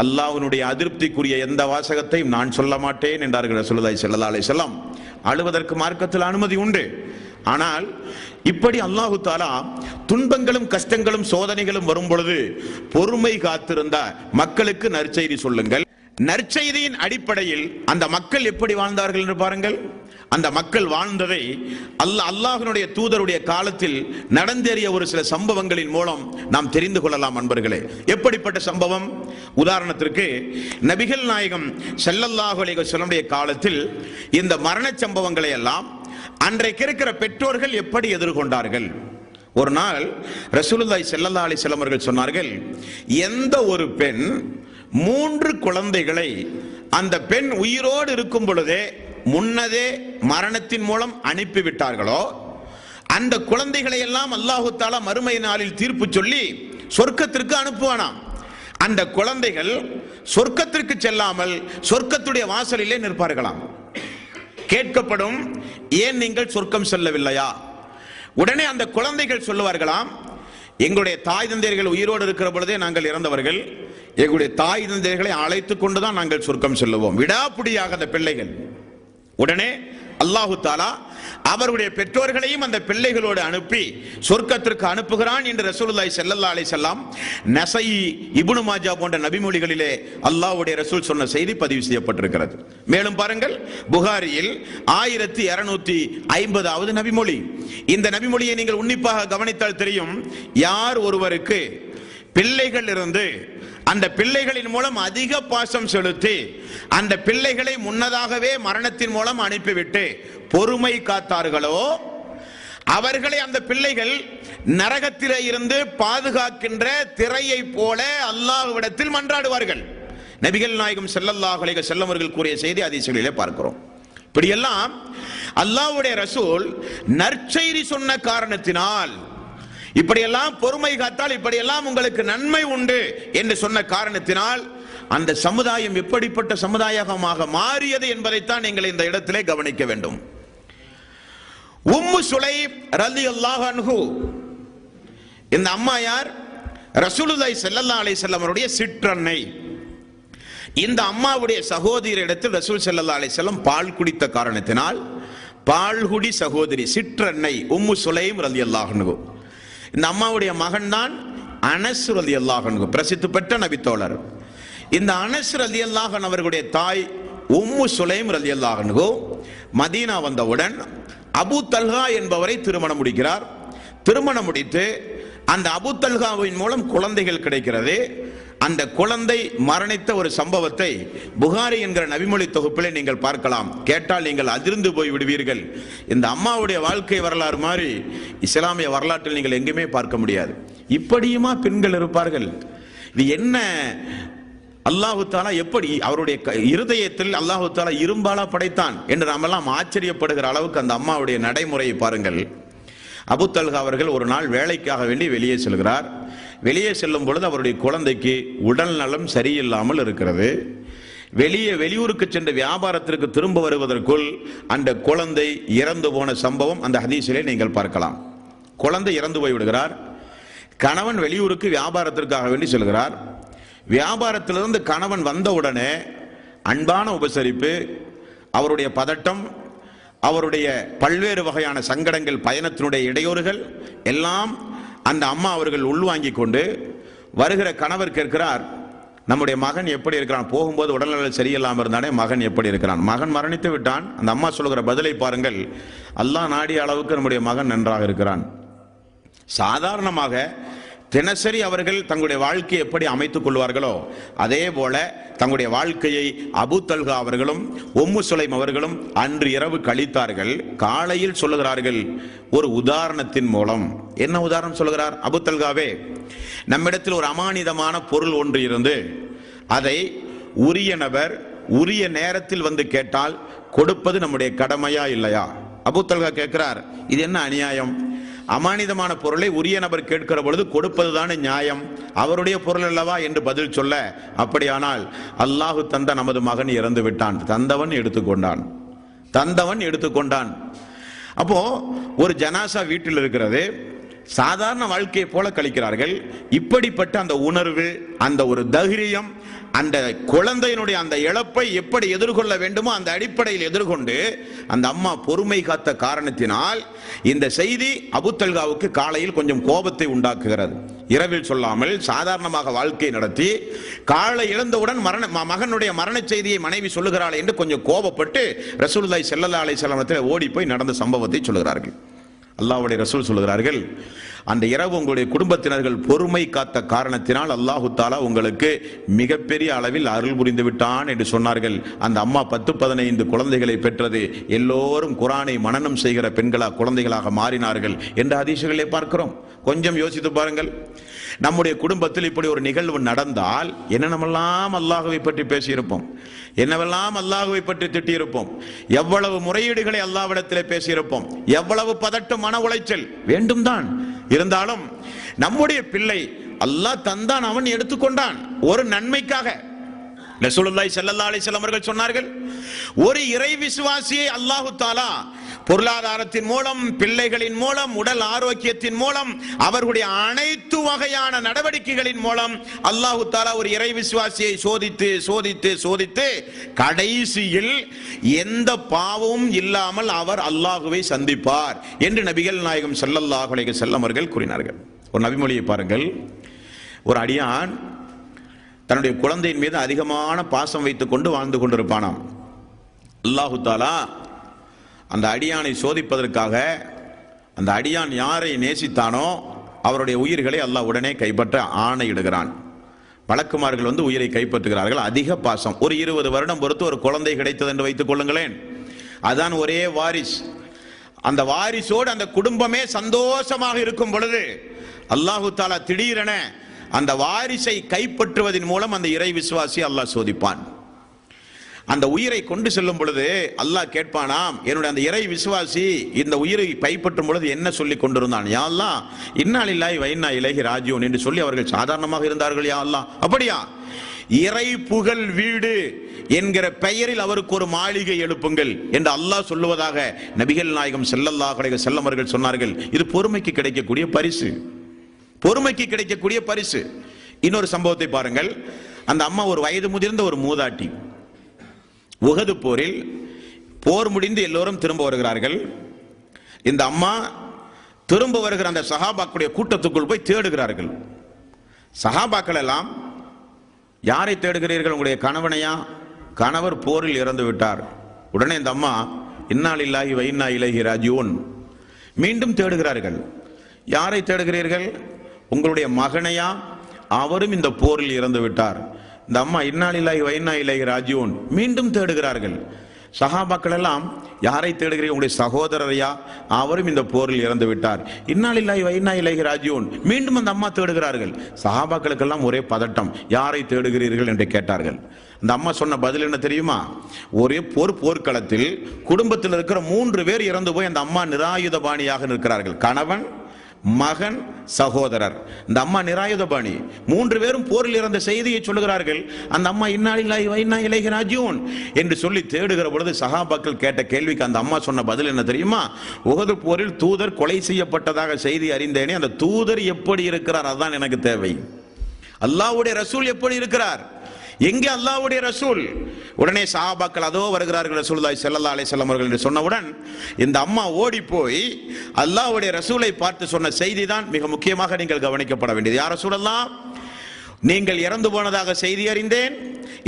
[SPEAKER 1] அல்லாஹ்வுடைய அதிருப்திக்குரிய எந்த வாசகத்தையும் நான் சொல்ல மாட்டேன் என்றார்கள் ரசூலுல்லாஹி ஸல்லல்லாஹு அலைஹி வஸல்லம். அழுவதற்கு மார்க்கத்தில் அனுமதி உண்டு. ஆனால் இப்படி அல்லாஹு தஆலா துன்பங்களும் கஷ்டங்களும் சோதனைகளும் வரும் பொழுது பொறுமை காத்திருந்த மக்களுக்கு நற்செய்தி சொல்லுங்கள். நற்செய்தியின் அடிப்படையில் அந்த மக்கள் எப்படி வாழ்ந்தார்கள் என்று பாருங்கள். அந்த மக்கள் வாழ்ந்ததை அல்லாஹ்வுடைய தூதருடைய காலத்தில் நடந்தேறிய ஒரு சில சம்பவங்களின் மூலம் நாம் தெரிந்து கொள்ளலாம் அன்பர்களே. எப்படிப்பட்ட சம்பவம்? உதாரணத்திற்கு நபிகள் நாயகம் ஸல்லல்லாஹு அலைஹி வஸல்லம் காலத்தில் இந்த மரண சம்பவங்களை எல்லாம் அன்றைக்கு இருக்கிற பெற்றோர்கள் எப்படி எதிர்கொண்டார்கள்? ஒரு நாள் ரசூலுல்லாஹி ஸல்லல்லாஹு அலைஹி வஸல்லம் அவர்கள் சொன்னார்கள், எந்த ஒரு பெண் 3 குழந்தைகளை அந்த பெண் உயிரோடு இருக்கும் பொழுதே முன்னதே மரணத்தின் மூலம் அனுப்பிவிட்டார்களோ அந்த குழந்தைகளை எல்லாம் அல்லாஹு தஆலா மறுமை நாளில் தீர்ப்பு சொல்லி சொர்க்கத்திற்கு அனுப்புவானாம். அந்த குழந்தைகள் சொர்க்கத்திற்கு செல்லாமல் சொர்க்கத்துடைய வாசலிலே நிற்பார்களாம். கேட்கப்படும், ஏன் நீங்கள் சொர்க்கம் செல்லவில்லையா? உடனே அந்த குழந்தைகள் சொல்லுவார்களாம், எங்களுடைய தாய் தந்தையர்கள் உயிரோடு இருக்கிற பொழுதே நாங்கள் இறந்தவர்கள், எங்களுடைய தாய் தந்தையர்களை அழைத்துக் கொண்டுதான் நாங்கள் சொர்க்கம் செல்லுவோம். விடாப்பிடியாக அந்த பிள்ளைகள். உடனே அல்லாஹு தஆலா அவருடைய பெற்றோர்களையும் அந்த பிள்ளைகளோடு அனுப்பி சொர்க்கத்திற்கு அனுப்புகிறான் என்று ரசூலுல்லாஹி ஸல்லல்லாஹு அலைஹி வஸல்லம் நஸஈ, இப்னு மாஜா போன்ற நபிமொழிகளிலே அல்லாஹ்வுடைய ரசூல் சொன்ன செய்தி பதிவு செய்யப்பட்டிருக்கிறது. மேலும் பாருங்கள், புகாரியில் 1250வது நபிமொழி. இந்த நபிமொழியை நீங்கள் உன்னிப்பாக கவனித்தால் தெரியும், யார் ஒருவருக்கு பிள்ளைகள் இருந்து அந்த பிள்ளைகளின் மூலம் அதிக பாசம் செலுத்தி அந்த பிள்ளைகளை முன்னதாகவே மரணத்தின் மூலம் அனுப்பிவிட்டு பொறுமை காத்தார்களோ அவர்களை அந்த பிள்ளைகள் நரகத்திலே இருந்து பாதுகாக்கின்ற திரையை போல அல்லாஹ்விடத்தில் மன்றாடுவார்கள். நபிகள் நாயகம் ஸல்லல்லாஹு அலைஹி வஸல்லம் அவர்கள் கூறிய செய்தி ஹதீஸ்களிலே பார்க்கிறோம். இப்படியெல்லாம் அல்லாஹ்வுடைய ரசூல் நற்செய்தி சொன்ன காரணத்தினால், இப்படியெல்லாம் பொறுமை காத்தால் இப்படியெல்லாம் உங்களுக்கு நன்மை உண்டு என்று சொன்ன காரணத்தினால் அந்த சமுதாயம் எப்படிப்பட்ட சமுதாயமாக மாறியது என்பதைத்தான் நீங்கள் இந்த இடத்திலே கவனிக்க வேண்டும். உம்மு சுலைம் ரலியல்லாஹு அன்ஹு, இந்த அம்மா யார்? ரசூலுல்லாஹி ஸல்லல்லாஹு அலைஹி வஸல்லம் அவருடைய சிற்றன்னை. இந்த அம்மாவுடைய சகோதரியிடத்தில் ரசூல் ஸல்லல்லாஹு அலைஹி வஸல்லம் பால் குடித்த காரணத்தினால் பால்குடி சகோதரி சிற்றன்னை உம்மு சுலைம் ரலியல்லாஹு அன்ஹு. இந்த அம்மாவுடைய மகன் தான் அனஸ் ரலியல்லாஹு அன்ஹு, பிரசித்தி பெற்ற நபித்தோழர். இந்த அனஸ் ரலியல்லாஹு அன்ஹு அவர்களுடைய தாய் உம்மு சுலைம் ரலியல்லாஹு அன்ஹு மதீனா வந்தவுடன் அபூ தல்ஹா என்பவரை திருமணம் முடிக்கிறார். திருமணம் முடித்து அந்த அபூ தல்ஹாவின் மூலம் குழந்தைகள் கிடைக்கிறது. அந்த குழந்தை மரணித்த ஒரு சம்பவத்தை புகாரி என்கிற நபிமொழி தொகுப்பிலே நீங்கள் பார்க்கலாம். கேட்டால் நீங்கள் அதிர்ந்து போய் விடுவீர்கள். இந்த அம்மாவுடைய வாழ்க்கை வரலாறு மாதிரி இஸ்லாமிய வரலாற்றில் நீங்கள் எங்குமே பார்க்க முடியாது. இப்படியுமா பெண்கள் இருப்பார்கள்? இது என்ன? அல்லாஹு தாலா எப்படி அவருடைய இருதயத்தில் அல்லாஹு தாலா இரும்பாலா படைத்தான் என்று நாமெல்லாம் ஆச்சரியப்படுகிற அளவுக்கு அந்த அம்மாவுடைய நடைமுறையை பாருங்கள். அபூ தல்ஹா அவர்கள் ஒரு நாள் வேலைக்காக வேண்டி வெளியே செல்கிறார். வெளியே செல்லும் பொழுது அவருடைய குழந்தைக்கு உடல் நலம் சரியில்லாமல் இருக்கிறது. வெளியூருக்கு சென்ற வியாபாரத்திற்கு திரும்ப வருவதற்குள் அந்த குழந்தை இறந்து போன சம்பவம் அந்த ஹதீஸிலே நீங்கள் பார்க்கலாம். குழந்தை இறந்து போய் விடுகிறார். கணவன் வெளியூருக்கு வியாபாரத்திற்காக வேண்டி செல்கிறார். வியாபாரத்திலிருந்து கணவன் வந்தவுடனே அன்பான உபசரிப்பு, அவருடைய பதட்டம், அவருடைய பல்வேறு வகையான சங்கடங்கள், பயணத்தினுடைய இடையூறுகள் எல்லாம் அந்த அம்மா அவர்கள் உள்வாங்கிக் கொண்டு வருகிற கணவர் கேட்கிறார், நம்முடைய மகன் எப்படி இருக்கிறான்? போகும்போது உடல்நல சரியில்லாமல் இருந்தானே, மகன் எப்படி இருக்கிறான்? மகன் மரணித்து விட்டான். அந்த அம்மா சொல்லுகிற பதிலை பாருங்கள். அல்லாஹ் நாடிய அளவுக்கு நம்முடைய மகன் நன்றாக இருக்கிறான். சாதாரணமாக தினசரி அவர்கள் தங்களுடைய வாழ்க்கையை எப்படி அமைத்துக் கொள்வார்களோ அதே போல தங்களுடைய வாழ்க்கையை அபூ தல்ஹா அவர்களும் உம்மு சுலைம் அவர்களும் அன்று இரவு கழித்தார்கள். காலையில் சொல்லுகிறார்கள் ஒரு உதாரணத்தின் மூலம். என்ன உதாரணம் சொல்லுகிறார்? அபூ தல்ஹாவே, நம்மிடத்தில் ஒரு அமானிதமான பொருள் ஒன்று இருந்து அதை உரிய நபர் உரிய நேரத்தில் வந்து கேட்டால் கொடுப்பது நம்முடைய கடமையா இல்லையா? அபூ தல்ஹா கேட்கிறார், இது என்ன அநியாயம்? அமானிதமான பொருளை உரிய நபர் கேட்கிற பொழுது கொடுப்பதுதானே நியாயம், அவருடைய பொருள் அல்லவா என்று பதில் சொல்ல, அப்படியானால் அல்லாஹு தந்த நமது மகன் இறந்து விட்டான், தந்தவன் எடுத்துக்கொண்டான். அப்போ ஒரு ஜனாசா வீட்டில் இருக்கிறது, சாதாரண வாழ்க்கையை போல கழிக்கிறார்கள். இப்படிப்பட்ட அந்த உணர்வு, அந்த ஒரு தைரியம், அந்த குழந்தையினுடைய அந்த இழப்பை எப்படி எதிர்கொள்ள வேண்டுமோ அந்த அடிப்படையில் எதிர்கொண்டு அந்த அம்மா பொறுமை காத்த காரணத்தினால் இந்த செய்தி அபூ தல்ஹாவுக்கு காலையில் கொஞ்சம் கோபத்தை உண்டாக்குகிறது. இரவில் சொல்லாமல் சாதாரணமாக வாழ்க்கை நடத்தி காலை இழந்தவுடன் மகனுடைய மரண செய்தியை மனைவி சொல்லுகிறாள் என்று கொஞ்சம் கோபப்பட்டு ரசூலுல்லாஹி ஸல்லல்லாஹு அலைஹி வஸல்லம் ஓடி போய் நடந்த சம்பவத்தை சொல்லுகிறார்கள். அல்லாஹ்வுடைய ரசூல் சொல்லுகிறார்கள், அந்த இரவு உங்களுடைய குடும்பத்தினர்கள் பொறுமை காத்த காரணத்தினால் அல்லாஹு தாலா உங்களுக்கு மிகப்பெரிய அளவில் அருள் புரிந்து விட்டான் என்று சொன்னார்கள். அந்த அம்மா 10-15 குழந்தைகளை பெற்றது. எல்லோரும் குர்ஆனை மனனம் செய்கிற குழந்தைகளாக மாறினார்கள் என்ற ஹதீஸ்களை பார்க்கிறோம். கொஞ்சம் யோசித்து பாருங்கள். நம்முடைய குடும்பத்தில் இப்படி ஒரு நிகழ்வு நடந்தால் என்னென்னமெல்லாம் அல்லாஹ்வை பற்றி பேசியிருப்போம், என்னவெல்லாம் அல்லாஹ்வை பற்றி திட்டியிருப்போம், எவ்வளவு முறையீடுகளை அல்லாஹ்விடத்திலே பேசியிருப்போம், எவ்வளவு பதட்டம், மன உளைச்சல் வேண்டும் தான். இருந்தாலும் நம்முடைய பிள்ளை அல்லாஹ் தந்தான், அவன் எடுத்துக்கொண்டான் ஒரு நன்மைக்காக. ரசூலுல்லாஹி ஸல்லல்லாஹு அலைஹி வஸல்லம் அவர்கள் சொன்னார்கள், ஒரு இறை விசுவாசியை அல்லாஹு தஆலா பொருளாதாரத்தின் மூலம், பிள்ளைகளின் மூலம், உடல் ஆரோக்கியத்தின் மூலம், அவர்களுடைய அனைத்து வகையான நடவடிக்கைகளின் மூலம் அல்லாஹு தஆலா ஒரு இறை விசுவாசியை சோதித்து சோதித்து சோதித்து கடைசியில் எந்த பாவமும் இல்லாமல் அவர் அல்லாஹுவை சந்திப்பார் என்று நபிகள் நாயகம் ஸல்லல்லாஹு அலைஹி வஸல்லம் அவர்கள் கூறினார்கள். ஒரு நபிமொழியை பாருங்கள். ஒரு அடியான் தன்னுடைய குழந்தையின் மீது அதிகமான பாசம் வைத்துக் கொண்டு வாழ்ந்து கொண்டிருப்பானாம். அல்லாஹு தஆலா அந்த அடியானை சோதிப்பதற்காக அந்த அடியான் யாரை நேசித்தானோ அவருடைய உயிர்களை அல்லாஹ் உடனே கைப்பற்ற ஆணையிடுகிறான். வழக்குமார்கள் உயிரை கைப்பற்றுகிறார்கள். அதிக பாசம். ஒரு 20 வருடம் பொறுத்து ஒரு குழந்தை கிடைத்தது என்று வைத்துக் கொள்ளுங்களேன். அதான் ஒரே வாரிஸ். அந்த வாரிசோடு அந்த குடும்பமே சந்தோஷமாக இருக்கும் பொழுது அல்லாஹு தாலா திடீரென அந்த வாரிசை கைப்பற்றுவதன் மூலம் அந்த இறை விசுவாசி அல்லாஹ் சோதிப்பான். அந்த உயிரை கொண்டு செல்லும் பொழுது அல்லாஹ் கேட்பானாம், என்னுடைய அந்த இறை விசுவாசி இந்த உயிரை கைப்பற்றும் பொழுது என்ன சொல்லி கொண்டிருந்தான்? யா அல்லாஹ் இன்னா லில்லாஹி வ இன்னா இலைஹி ராஜிஊன் என்று சொல்லி அவர்கள் சாதாரணமாக இருந்தார்கள். யா அல்லாஹ், அப்படியா? இறை புகழ் வீடு என்கிற பெயரில் அவருக்கு ஒரு மாளிகை எழுப்புங்கள் என்று அல்லாஹ் சொல்லுவதாக நபிகள் நாயகம் ஸல்லல்லாஹு அலைஹி வஸல்லம் அவர்கள் சொன்னார்கள். இது பொறுமைக்கு கிடைக்கக்கூடிய பரிசு, பொறுமைக்கு கிடைக்கக்கூடிய பரிசு. இன்னொரு சம்பவத்தை பாருங்கள். அந்த அம்மா ஒரு வயது முதிர்ந்த ஒரு மூதாட்டி. உஹது போரில் போர் முடிந்து எல்லோரும் திரும்ப வருகிறார்கள். இந்த அம்மா திரும்ப வருகிற அந்த சஹாபாக்களுடைய கூட்டத்துக்குள் போய் தேடுகிறார்கள். சஹாபாக்கள் எல்லாம், யாரை தேடுகிறீர்கள்? உங்களுடைய கணவனையா? கணவர் போரில் இறந்து விட்டார். உடனே இந்த அம்மா இன்னா லில்லாஹி வ இன்னா இலைஹி ராஜிஊன். மீண்டும் தேடுகிறார்கள். யாரை தேடுகிறீர்கள்? உங்களுடைய மகனையா? அவரும் இந்த போரில் இறந்து விட்டார். இந்த அம்மா இன்னா லில்லாஹி வ இன்னா இலைஹி ராஜிஊன். மீண்டும் தேடுகிறார்கள். சஹாபாக்கள் எல்லாம், யாரை தேடுகிறீர்கள்? உங்களுடைய சகோதரரையா? அவரும் இந்த போரில் இறந்து விட்டார். இன்னா லில்லாஹி வ இன்னா இலைஹி ராஜிஊன். மீண்டும் அந்த அம்மா தேடுகிறார்கள். சஹாபாக்களுக்கெல்லாம் ஒரே பதட்டம். யாரை தேடுகிறீர்கள் என்று கேட்டார்கள். இந்த அம்மா சொன்ன பதில் என்ன தெரியுமா? ஒரே போர்க்களத்தில் குடும்பத்தில் இருக்கிற 3 பேர் இறந்து போய் அந்த அம்மா நிராயுதபாணியாக நிற்கிறார்கள். கணவன், மகன், சகோதரர். இந்த அம்மா நிராயுதபாணி. 3 பேரும் போரில் இறந்த செய்தியை சொல்லுகிறார்கள். அந்த அம்மா இன்னா லில்லாஹி வ இன்னா இலைஹி ராஜிஊன் என்று சொல்லி தேடுகிற பொழுது சஹாபாக்கள் கேட்ட கேள்விக்கு அந்த அம்மா சொன்ன பதில் என்ன தெரியுமா? உஹது போரில் தூதர் கொலை செய்யப்பட்டதாக செய்தி அறிந்தேனே, அந்த தூதர் எப்படி இருக்கிறார் அதுதான் எனக்கு தேவை. அல்லாஹ்வுடைய ரசூல் எப்படி இருக்கிறார்? எங்கே அல்லாஹ்வுடைய ரசூல்? உடனே சஹாபாக்கள் அதோ வருகிறார்கள் ரசூலுல்லாஹி ஸல்லல்லாஹு அலைஹி வஸல்லம் அவர்கள் என்று சொன்னவுடன் இந்த அம்மா ஓடி போய் அல்லாஹ்வுடைய ரசூலை பார்த்து சொன்ன செய்தி தான் மிக முக்கியமாக நீங்கள் கவனிக்கப்பட வேண்டியது. யா ரசூலல்லாஹ், நீங்கள் இறந்து போனதாக செய்தி அறிந்தேன்.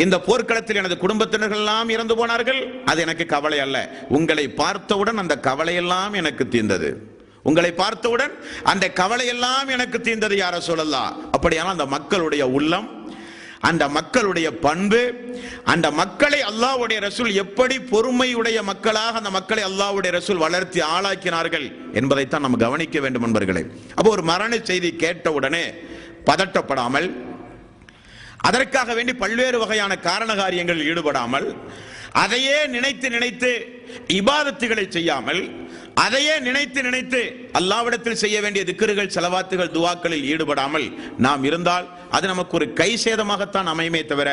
[SPEAKER 1] இந்த போர்க்களத்தில் எனது குடும்பத்தினர்கள் எல்லாம் இறந்து போனார்கள். அது எனக்கு கவலை அல்ல. உங்களை பார்த்தவுடன் அந்த கவலையெல்லாம் எனக்கு தீர்ந்தது. உங்களை பார்த்தவுடன் அந்த கவலையெல்லாம் எனக்கு தீர்ந்தது யா ரசூலல்லாஹ். அப்படியானால் அந்த மக்களுடைய உள்ளம், அந்த மக்களுடைய பண்பு, அந்த மக்களை அல்லாஹ்வுடைய ரசூல் எப்படி பொறுமையுடைய மக்களாக அந்த மக்களை அல்லாஹ்வுடைய ரசூல் வளர்த்தி ஆளாக்கினார்கள் என்பதைத்தான் நம்ம கவனிக்க வேண்டும் என்பர்களே. அப்போ ஒரு மரண செய்தி கேட்ட உடனே பதட்டப்படாமல், அதற்காக வேண்டி பல்வேறு வகையான காரண காரியங்களில் ஈடுபடாமல், அதையே நினைத்து நினைத்து இபாதத்துகளை செய்யாமல், அதையே நினைத்து நினைத்து அல்லாஹ்விடத்தில் செய்ய வேண்டிய திக்ருகள், ஸலவாத்துகள், துஆக்களில் ஈடுபடாமல் நாம் இருந்தால் அது நமக்கு ஒரு கை சேதமாகத்தான் அமையுமே தவிர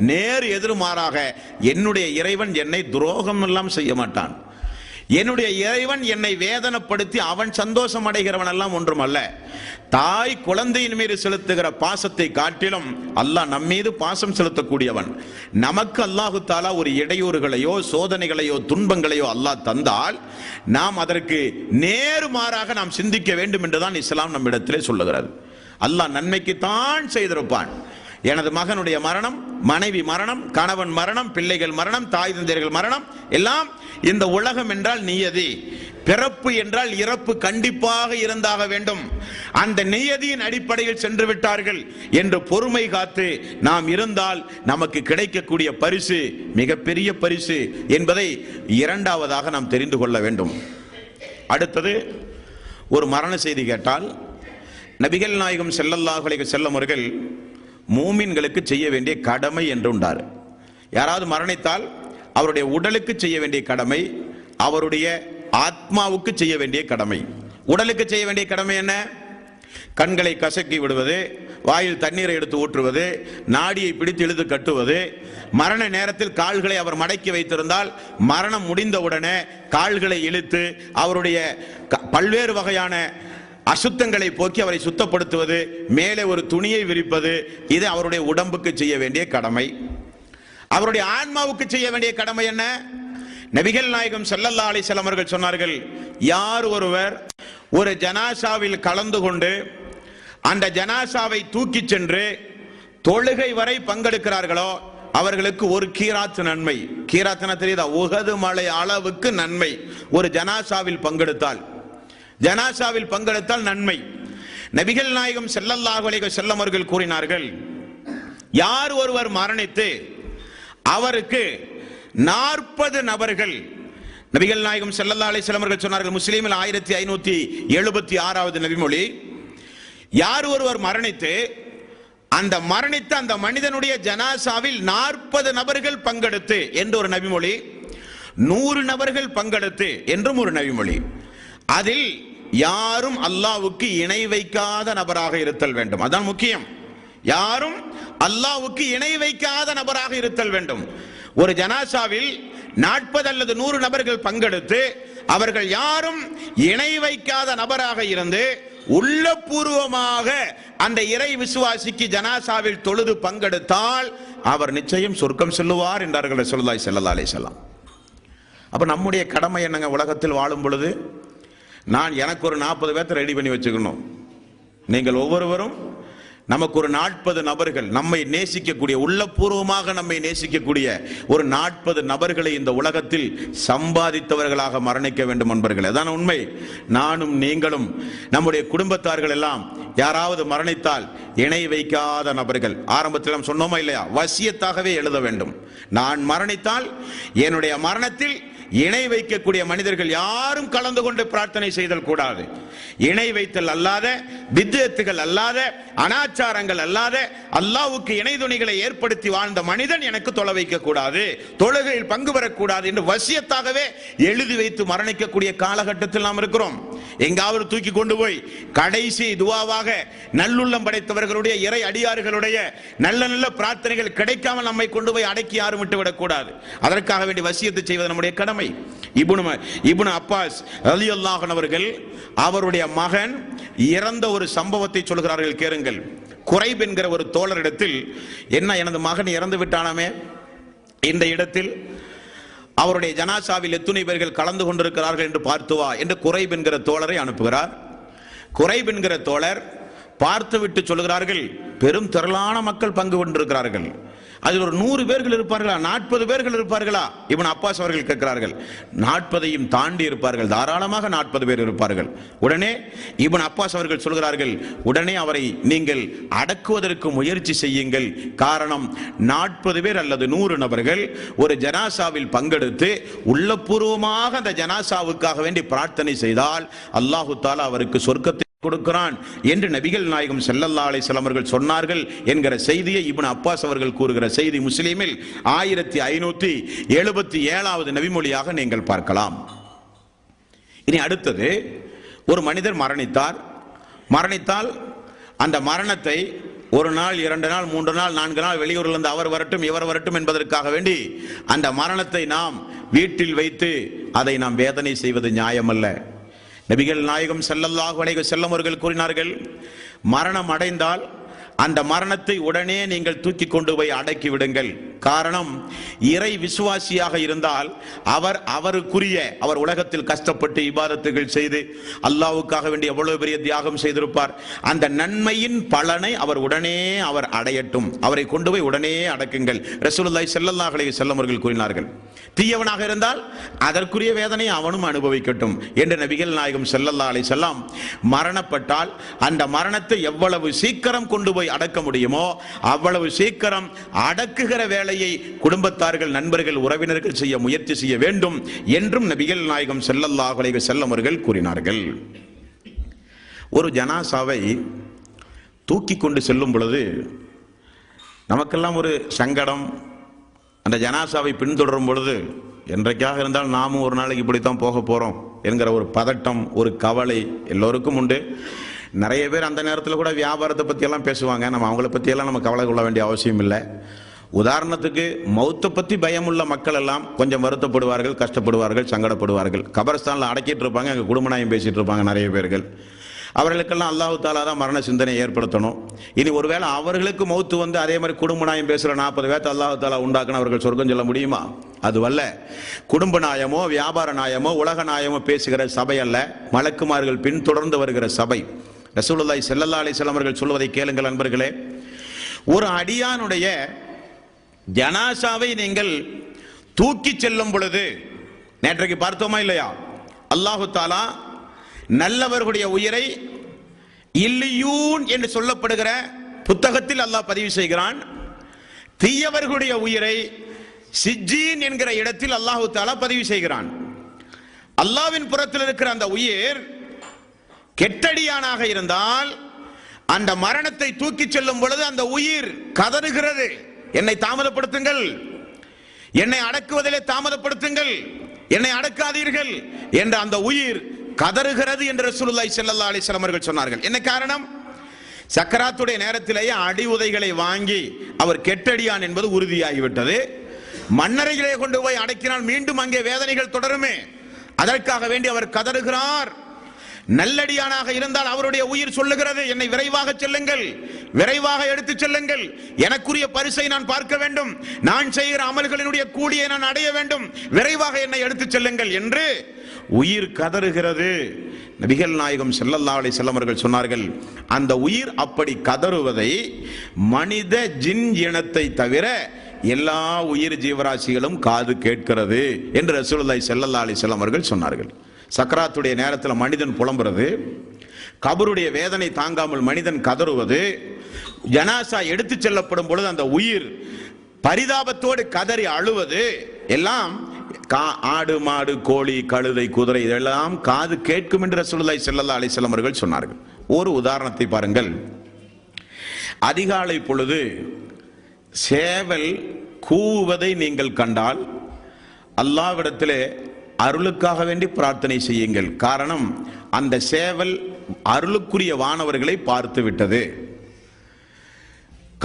[SPEAKER 1] நேர் எதிர்மாறாக என்னுடைய இறைவன் என்னை துரோகம் எல்லாம் செய்ய மாட்டான். என்னுடைய இறைவன் என்னை வேதனைப்படுத்தி அவன் சந்தோஷம் அடைகிறவன் எல்லாம் ஒன்றும் அல்ல. தாய் குழந்தையின் மீது செலுத்துகிற பாசத்தை காட்டிலும் அல்லாஹ் நம் மீது பாசம் செலுத்தக்கூடியவன். நமக்கு அல்லாஹு தாலா ஒரு இடையூறுகளையோ சோதனைகளையோ துன்பங்களையோ அல்லாஹ் தந்தால் நாம் அதற்கு நேர்மாறாக நாம் சிந்திக்க வேண்டும் என்றுதான் இஸ்லாம் நம்மிடத்திலே சொல்லுகிறது. அல்லாஹ் நன்மைக்கு தான் செய்திருப்பான். எனது மகனுடைய மரணம், மனைவி மரணம், கணவன் மரணம், பிள்ளைகள் மரணம், தாய் தந்தையர்கள் மரணம், எல்லாம் இந்த உலகம் என்றால் நியதி. பிறப்பு என்றால் இறப்பு கண்டிப்பாக இருந்தாக வேண்டும். அந்த நியதியின் அடிப்படையில் சென்று விட்டார்கள் என்று பொறுமை காத்து நாம் இருந்தால் நமக்கு கிடைக்கக்கூடிய பரிசு மிகப்பெரிய பரிசு என்பதை இரண்டாவதாக நாம் தெரிந்து கொள்ள வேண்டும். அடுத்தது, ஒரு மரண செய்தி கேட்டால் நபிகள் நாயகம் ஸல்லல்லாஹு அலைஹி வஸல்லம் அவர்கள் மூமின்களுக்கு செய்ய வேண்டிய கடமை என்று உண்டார். யாராவது மரணித்தால் அவருடைய உடலுக்கு செய்ய வேண்டிய கடமை, அவருடைய ஆத்மாவுக்கு செய்ய வேண்டிய கடமை. உடலுக்கு செய்ய வேண்டிய கடமை என்ன? கண்களை கசக்கி விடுவது, வாயில் தண்ணீரை எடுத்து ஊற்றுவது, நாடியை பிடித்து இழுத்து கட்டுவது. மரண நேரத்தில் கால்களை அவர் மடக்கி வைத்திருந்தால் மரணம் முடிந்தவுடனே கால்களை இழுத்து அவருடைய பல்வேறு வகையான அசுத்தங்களை போக்கி அவரை சுத்தப்படுத்துவது, மேலே ஒரு துணியை விரிப்பது, இது அவருடைய உடம்புக்கு செய்ய வேண்டிய கடமை. அவருடைய ஆன்மாவுக்கு செய்ய வேண்டிய கடமை என்ன? நபிகள் நாயகம் ஸல்லல்லாஹு அலைஹி வஸல்லம் அவர்கள் சொன்னார்கள், யார் ஒருவர் ஒரு ஜனாசாவில் கலந்து கொண்டு அந்த ஜனாசாவை தூக்கி சென்று தொழுகை வரை பங்கெடுக்கிறார்களோ அவர்களுக்கு ஒரு கீராத் நன்மை. கீராத்னா தெரியுதா? உஹது மலை அளவுக்கு நன்மை. ஒரு ஜனாசாவில் பங்கெடுத்தால், ஜனாசாவில் பங்கெடுத்தால் நன்மை. நபிகள் நாயகம் ஸல்லல்லாஹு அலைஹி வஸல்லம் அவர்கள் கூறினார்கள், யார் ஒருவர் மரணித்து அவருக்கு 40 நபர்கள் நபிகள் நாயகம் ஸல்லல்லாஹு அலைஹி வஸல்லம் அவர்கள் சொன்னார்கள், முஸ்லிமில் 1576வது நபிமொழி, யார் ஒருவர் மரணித்து மரணித்த அந்த மனிதனுடைய ஜனாசாவில் 40 நபர்கள் பங்கெடுத்து என்று ஒரு நபிமொழி, 100 நபர்கள் பங்கெடுத்து என்றும் ஒரு நபிமொழி. அதில் யாரும் அல்லாஹ்வுக்கு இணை வைக்காத நபராக இருத்தல் வேண்டும். அதான் முக்கியம். யாரும் அல்லாஹ்வுக்கு இணை வைக்காத நபராக இருத்தல் வேண்டும். ஒரு ஜனாசாவில் 40 அல்லது 100 நபர்கள் பங்கெடுத்து அவர்கள் யாரும் இணை வைக்காத நபராக இருந்து உள்ளபூர்வமாக அந்த இறை விசுவாசிக்கு ஜனாசாவில் தொழுது பங்கெடுத்தால் அவர் நிச்சயம் சொர்க்கம் செல்லுவார் என்றார்கள் ரசூலுல்லாஹி ஸல்லல்லாஹு அலைஹி வஸல்லம். அப்ப நம்முடைய கடமை என்னங்க? உலகத்தில் வாழும் பொழுது எனக்கு ஒரு 40 பேர்த்த ரெடி பண்ணி வச்சுக்கணும். நீங்கள் ஒவ்வொருவரும் நமக்கு ஒரு 40 நபர்கள், நம்மை நேசிக்கக்கூடிய, உள்ளபூர்வமாக நம்மை நேசிக்கக்கூடிய ஒரு 40 நபர்களை இந்த உலகத்தில் சம்பாதித்தவர்களாக மரணிக்க வேண்டும் என்பர்கள். அதான் உண்மை. நானும் நீங்களும் நம்முடைய குடும்பத்தார்கள் எல்லாம் யாராவது மரணித்தால் இணை வைக்காத நபர்கள், ஆரம்பத்தில் நாம் சொன்னோமா இல்லையா, வசியத்தாகவே எழுத வேண்டும். நான் மரணித்தால் என்னுடைய மரணத்தில் இணை வைக்கக்கூடிய மனிதர்கள் யாரும் கலந்து கொண்டு பிரார்த்தனை செய்தல் கூடாது. இணை வைத்தல் அல்லாத, பித்அத்துகள் அல்லாத, அனாச்சாரங்கள் அல்லாத, அல்லாஹ்வுக்கு இணை துணிகளை ஏற்படுத்தி வாழ்ந்த மனிதன் எனக்கு தொழ வைக்க கூடாது, தொழுகையில் பங்கு பெறக்கூடாது என்று வசியத்தாகவே எழுதி வைத்து மரணிக்கக்கூடிய காலகட்டத்தில் நாம் இருக்கிறோம். எங்காவது தூக்கி கொண்டு போய் கடைசி துவாவாக நல்லுள்ளம் படைத்தவர்களுடைய இறை அடியார்களுடைய நல்ல நல்ல பிரார்த்தனைகள் கிடைக்காமல் நம்மை கொண்டு போய் அடக்கி யாரும் விட்டுவிடக் கூடாது. அதற்காக வேண்டி வசியத்தை செய்வது நம்முடைய கடமை. இப்னு அப்பாஸ் ரலியல்லாஹு அன்ஹு அவர்கள் அவருடைய மகன் இறந்த ஒரு சம்பவத்தை சொல்கிறார்கள், கேளுங்கள். குரைப் என்கிற ஒரு தோழரிடத்தில், எனது மகன் இறந்து விட்டானமே, இந்த இடத்தில் அவருடைய ஜனாசாவில் எத்துணை பேர்கள் கலந்து கொண்டிருக்கிறார்கள் என்று பார்த்து வா என்று குரைப் என்கிற தோழரை அனுப்புகிறார். குரைப் என்கிற தோழர் பார்த்துவிட்டு சொல்கிறார்கள், பெரும் திரளான மக்கள் பங்கு கொண்டிருக்கிறார்கள், அதில் ஒரு 100 பேர்கள் இருப்பார்களா, 40 பேர்கள் இருப்பார்களா? இப்னு அப்பாஸ் அவர்கள் கேட்கிறார்கள். 40ஐயும் தாண்டி இருப்பார்கள், தாராளமாக 40 பேர் இருப்பார்கள். உடனே இப்னு அப்பாஸ் அவர்கள் சொல்கிறார்கள், உடனே அவரை நீங்கள் அடக்குவதற்கு முயற்சி செய்யுங்கள். காரணம், 40 பேர் அல்லது 100 நபர்கள் ஒரு ஜனாசாவில் பங்கெடுத்து உள்ளபூர்வமாக அந்த ஜனாசாவுக்காக வேண்டி பிரார்த்தனை செய்தால் அல்லாஹு தஆலா அவருக்கு சொர்க்கத்தை கொடுக்கிறான் என்று நபிகள் நாயகம் ஸல்லல்லாஹு அலைஹி வஸல்லம் அவர்கள் சொன்னார்கள் என்கிற செய்தியை இப்னு அப்பாஸ் அவர்கள் கூறுகிற செய்தி முஸ்லிமில் 1577வது நபிமொழியாக நீங்கள் பார்க்கலாம். இனி அடுத்தது, ஒரு மனிதர் மரணித்தால் அந்த மரணத்தை 1 நாள் 2 நாள் 3 நாள் 4 நாள் வெளியூரிலிருந்து அவர் வரட்டும் இவர் வரட்டும் என்பதற்காக வேண்டி அந்த மரணத்தை நாம் வீட்டில் வைத்து அதை நாம் வேதனை செய்வது நியாயமல்ல. நபிகள் நாயகம் ஸல்லல்லாஹு அலைஹி வஸல்லம் அவர்கள் கூறினார்கள், மரணம் அடைந்தால் அந்த மரணத்தை உடனே நீங்கள் தூக்கி கொண்டு போய் அடக்கி விடுங்கள். காரணம், இறை விசுவாசியாக இருந்தால் அவர் உலகத்தில் கஷ்டப்பட்டு இபாதத்துகள் செய்து அல்லாஹ்வுக்காக வேண்டி எவ்வளவு பெரிய தியாகம் செய்திருப்பார். அந்த நன்மையின் பலனை உடனே அடையட்டும், அவரை கொண்டு போய் உடனே அடக்குங்கள். ரசூலுல்லாஹி ஸல்லல்லாஹு அலைஹி வஸல்லம் அவர்கள் கூறினார்கள். தீயவனாக இருந்தால் அதற்குரிய வேதனை அவனும் அனுபவிக்கட்டும் என்று நபிகள் நாயகம் ஸல்லல்லாஹு அலைஹி வஸல்லம் மரணப்பட்டால் அந்த மரணத்தை எவ்வளவு சீக்கிரம் கொண்டு போய் அடக்க முடியுமோ அவ்வளவு சீக்கிரம் அடக்குகிற வேலையை குடும்பத்தார்கள், நண்பர்கள், உறவினர்கள் செய்ய முயற்சி செய்ய வேண்டும் என்றும் நபிகள் நாயகம் ஸல்லல்லாஹு அலைஹி வஸல்லம் அவர்கள் கூறினார்கள். ஒரு ஜனாசாவை தூக்கி கொண்டு செல்லும் பொழுது நமக்கெல்லாம் ஒரு சங்கடம். அந்த ஜனாசாவை பின்தொடரும் பொழுது என்றைக்காக இருந்தால் நாமும் ஒரு நாளைக்கு இப்படித்தான் போக போறோம் என்கிற ஒரு பதட்டம், ஒரு கவலை எல்லோருக்கும் உண்டு. நிறைய பேர் அந்த நேரத்தில் கூட வியாபாரத்தை பற்றியெல்லாம் பேசுவாங்க. நம்ம அவங்கள பற்றியெல்லாம் நம்ம கவலை கொள்ள வேண்டிய அவசியம் இல்லை. உதாரணத்துக்கு மௌத்தை பற்றி பயமுள்ள மக்கள் எல்லாம் கொஞ்சம் வருத்தப்படுவார்கள், கஷ்டப்படுவார்கள், சங்கடப்படுவார்கள். கபரஸ்தானில் அடக்கிட்டு இருப்பாங்க, அங்கே குடும்பநாயம் பேசிட்டு இருப்பாங்க நிறைய பேர்கள். அவர்களுக்கெல்லாம் அல்லாஹ் தஆலா தான் மரண சிந்தனை ஏற்படுத்தணும். இனி ஒருவேளை அவர்களுக்கு மௌத்து வந்து அதே மாதிரி குடும்ப நாயம் பேசுகிற 40 பேர்த்த அல்லாஹ் தஆலா உண்டாக்குன அவர்கள் சொர்க்கம் சொல்ல முடியுமா? அதுவல்ல. குடும்ப நாயமோ வியாபார நாயமோ உலக நாயமோ பேசுகிற சபை அல்ல, மலக்குமார்கள் பின்தொடர்ந்து வருகிற சபை. ரசூலுல்லாஹி ஸல்லல்லாஹு அலைஹி வஸல்லம் அவர்கள் சொல்வதை கேளுங்கள் நண்பர்களே. ஒரு அடியானுடைய ஜனாசாவை நீங்கள் தூக்கி செல்லும் பொழுது, நேற்றைக்கு பார்த்தோமா இல்லையா, அல்லாஹு தஆலா நல்லவர்களுடைய உயிரை இல்லியூன் என்று சொல்லப்படுகிற புத்தகத்தில் அல்லாஹ் பதிவு செய்கிறான். தீயவர்களுடைய உயிரை சிஜ்ஜீன் என்கிற இடத்தில் அல்லாஹு தஆலா பதிவு செய்கிறான். அல்லாஹ்வின் புறத்தில் இருக்கிற அந்த உயிர் கெட்டடியானாக இருந்தால் அந்த மரணத்தை தூக்கி செல்லும் பொழுது அந்த உயிர் கதறுகிறது, என்னை தாமதப்படுத்துங்கள், என்னை அடக்குவதிலே தாமதப்படுத்துங்கள், என்னை அடக்காதீர்கள் என்ற அந்த உயிர் கதறுகிறது என்று ரசூலுல்லாஹி ஸல்லல்லாஹு அலைஹி வஸல்லம் அவர்கள் சொன்னார்கள். என்ன காரணம்? சக்கராத்துடைய நேரத்திலேயே அடி உதைகளை வாங்கி அவர் கெட்டடியான் என்பது உறுதியாகிவிட்டது. மண்ணறையிலே கொண்டு போய் அடக்கினால் மீண்டும் அங்கே வேதனைகள் தொடருமே, அதற்காக வேண்டி அவர் கதறுகிறார். நல்லடியானாக இருந்தால் அவருடைய உயிர் சொல்லுகிறது, என்னை விரைவாக செல்லுங்கள், விரைவாக எடுத்து செல்லுங்கள், எனக்குரிய பரிசை நான் பார்க்க வேண்டும், நான் செய்கிற அமல்களினுடைய கூலியை நான் அடைய வேண்டும், விரைவாக என்னை எடுத்து செல்லுங்கள் என்று உயிர் கதறுகிறது. நபிகள் நாயகம் ஸல்லல்லாஹு அலைஹி வஸல்லம் அவர்கள் சொன்னார்கள், அந்த உயிர் அப்படி கதறுவதை மனித ஜின் இனத்தை தவிர எல்லா உயிர் ஜீவராசிகளும் காது கேட்கிறது என்று ரசூலுல்லாஹி ஸல்லல்லாஹு அலைஹி வஸல்லம் அவர்கள் சொன்னார்கள். சக்கராத்துடைய நேரத்தில் மனிதன் புலம்புறது, கபருடைய வேதனை தாங்காமல் மனிதன் கதறுவது, ஜனாசா எடுத்து செல்லப்படும் பொழுது அந்த உயிர் பரிதாபத்தோடு கதறி அழுவது எல்லாம் ஆடு மாடு கோழி கழுதை குதிரை இதெல்லாம் காது கேட்கும் என்று ரசூலுல்லாஹி ஸல்லல்லாஹு அலைஹி வஸல்லம் அவர்கள் சொன்னார்கள். ஒரு உதாரணத்தை பாருங்கள். அதிகாலை பொழுது சேவல் கூவுவதை நீங்கள் கண்டால் அல்லாஹ்விடத்திலே அருளுக்காக வேண்டி பிரார்த்தனை செய்யுங்கள். காரணம், அந்த சேவல் அருளுக்குரிய வானவர்களை பார்த்து விட்டது.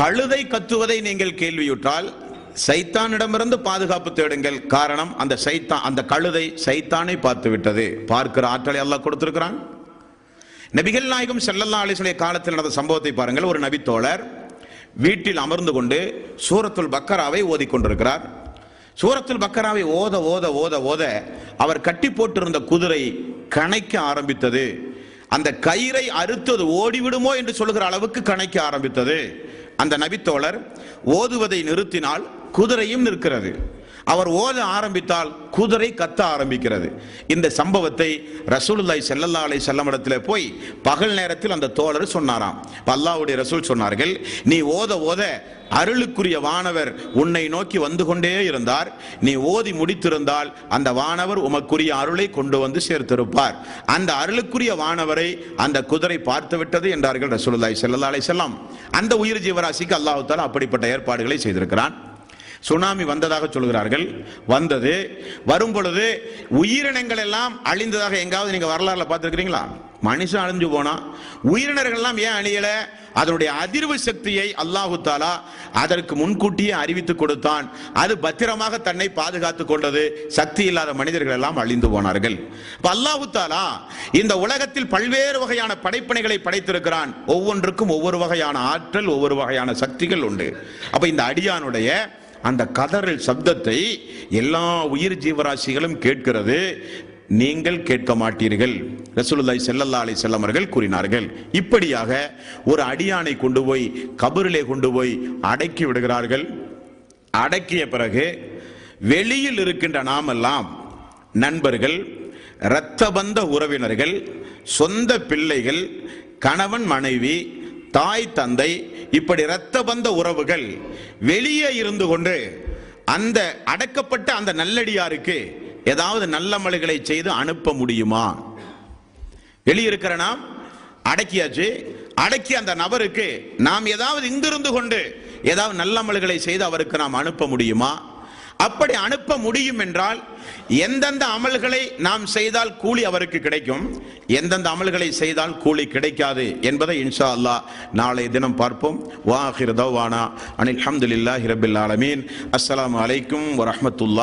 [SPEAKER 1] கழுதை கத்துவதை நீங்கள் கேள்வியுற்றால் சைத்தானிடமிருந்து பாதுகாப்பு தேடுங்கள். காரணம், அந்த கழுதை சைத்தானை பார்த்து விட்டது. பார்க்கிற ஆற்றலை அல்லாஹ் கொடுத்திருக்கிறான். நபிகள் நாயகம் ஸல்லல்லாஹு அலைஹி வஸல்லம் காலத்தில் நடந்த சம்பவத்தை பாருங்கள். ஒரு நபித்தோழர் வீட்டில் அமர்ந்து கொண்டு சூரத்துல் பக்கராவை ஓதிக்கொண்டிருக்கிறார். சூரத்துல் பக்கராவை ஓத ஓத ஓத ஓத அவர் கட்டி போட்டிருந்த குதிரை கணைக்க ஆரம்பித்தது. அந்த கயிறை அறுத்தது ஓடிவிடுமோ என்று சொல்லுகிற அளவுக்கு கணைக்க ஆரம்பித்தது. அந்த நபித்தோழர் ஓதுவதை நிறுத்தினால் குதிரையும் நிற்கிறது. அவர் ஓத ஆரம்பித்தால் குதிரை கத்த ஆரம்பிக்கிறது. இந்த சம்பவத்தை ரசூலுல்லாஹி ஸல்லல்லாஹு அலைஹி வஸல்லம் இடத்திலே போய் பகல் நேரத்தில் அந்த தோழர் சொன்னாராம். அல்லாஹ்வுடைய ரசூல் சொன்னார்கள், நீ ஓத ஓத அருளுக்குரிய வானவர் உன்னை நோக்கி வந்து கொண்டே இருந்தார். நீ ஓதி முடித்திருந்தால் அந்த வானவர் உமக்குரிய அருளை கொண்டு வந்து சேர்த்திருப்பார். அந்த அருளுக்குரிய வானவரை அந்த குதிரை பார்த்து விட்டது என்றார்கள் ரசூலுல்லாஹி ஸல்லல்லாஹு அலைஹி வஸல்லம். அந்த உயிர் ஜீவராசிக்கு அல்லாஹ் தஆலா அப்படிப்பட்ட ஏற்பாடுகளை செய்திருக்கிறான். சுனாமி வந்ததாக சொல்கிறார்கள். வந்தது, வரும் பொழுது உயிரினங்கள் எல்லாம் அழிந்ததாக எங்காவது நீங்க வரலாறுல பார்த்திருக்கிறீங்களா? மனுஷன் அழிஞ்சு போனா உயிரினர்கள் எல்லாம் ஏன் அழியல? அதனுடைய அதிர்வு சக்தியை அல்லாஹு தஆலா அதற்கு முன்கூட்டியே அறிவித்து கொடுத்தான். அது பத்திரமாக தன்னை பாதுகாத்துக் கொண்டது. சக்தி இல்லாத மனிதர்கள் எல்லாம் அழிந்து போனார்கள். அல்லாஹு தஆலா இந்த உலகத்தில் பல்வேறு வகையான படைப்பினைகளை படைத்திருக்கிறான். ஒவ்வொன்றுக்கும் ஒவ்வொரு வகையான ஆற்றல், ஒவ்வொரு வகையான சக்திகள் உண்டு. அப்ப இந்த அடியானுடைய அந்த கதறல் சப்தத்தை எல்லா உயிர் ஜீவராசிகளும் கேட்கிறது. நீங்கள் கேட்க மாட்டீர்கள், ரசூலுல்லாஹி ஸல்லல்லாஹு அலைஹி வஸல்லம் அவர்கள் கூறினார்கள். இப்படியாக ஒரு அடியானை கொண்டு போய் கபரிலே கொண்டு போய் அடக்கி விடுகிறார்கள். அடக்கிய பிறகு வெளியில் இருக்கின்ற நாமெல்லாம் நண்பர்கள், இரத்த பந்த உறவினர்கள், சொந்த பிள்ளைகள், கணவன் மனைவி, தாய் தந்தை, இப்படி இரத்த பந்த உறவுகள் வெளியே இருந்து கொண்டு அந்த அடக்கப்பட்ட அந்த நல்லடியாருக்கு ஏதாவது நல்ல மலைகளை செய்து அனுப்ப முடியுமா? வெளியிருக்கிற நாம் அடக்கியாச்சு, அடக்கி அந்த நபருக்கு நாம் ஏதாவது இங்கிருந்து கொண்டு ஏதாவது நல்ல மலைகளை செய்து அவருக்கு நாம் அனுப்ப முடியுமா? அப்படி அனுப்ப முடியும் என்றால் எந்தெந்த அமல்களை நாம் செய்தால் கூலி அவருக்கு கிடைக்கும், எந்தெந்த அமல்களை செய்தால் கூலி கிடைக்காது என்பதை இன்ஷா அல்லாஹ் நாளை தினம் பார்ப்போம். வா ஆகிரு தவ்வானா அனில் ஹம்துலில்லாஹி ரப்பில் ஆலமீன். அஸ்ஸலாமு அலைக்கும் வரஹ்மத்துல்லாஹ்.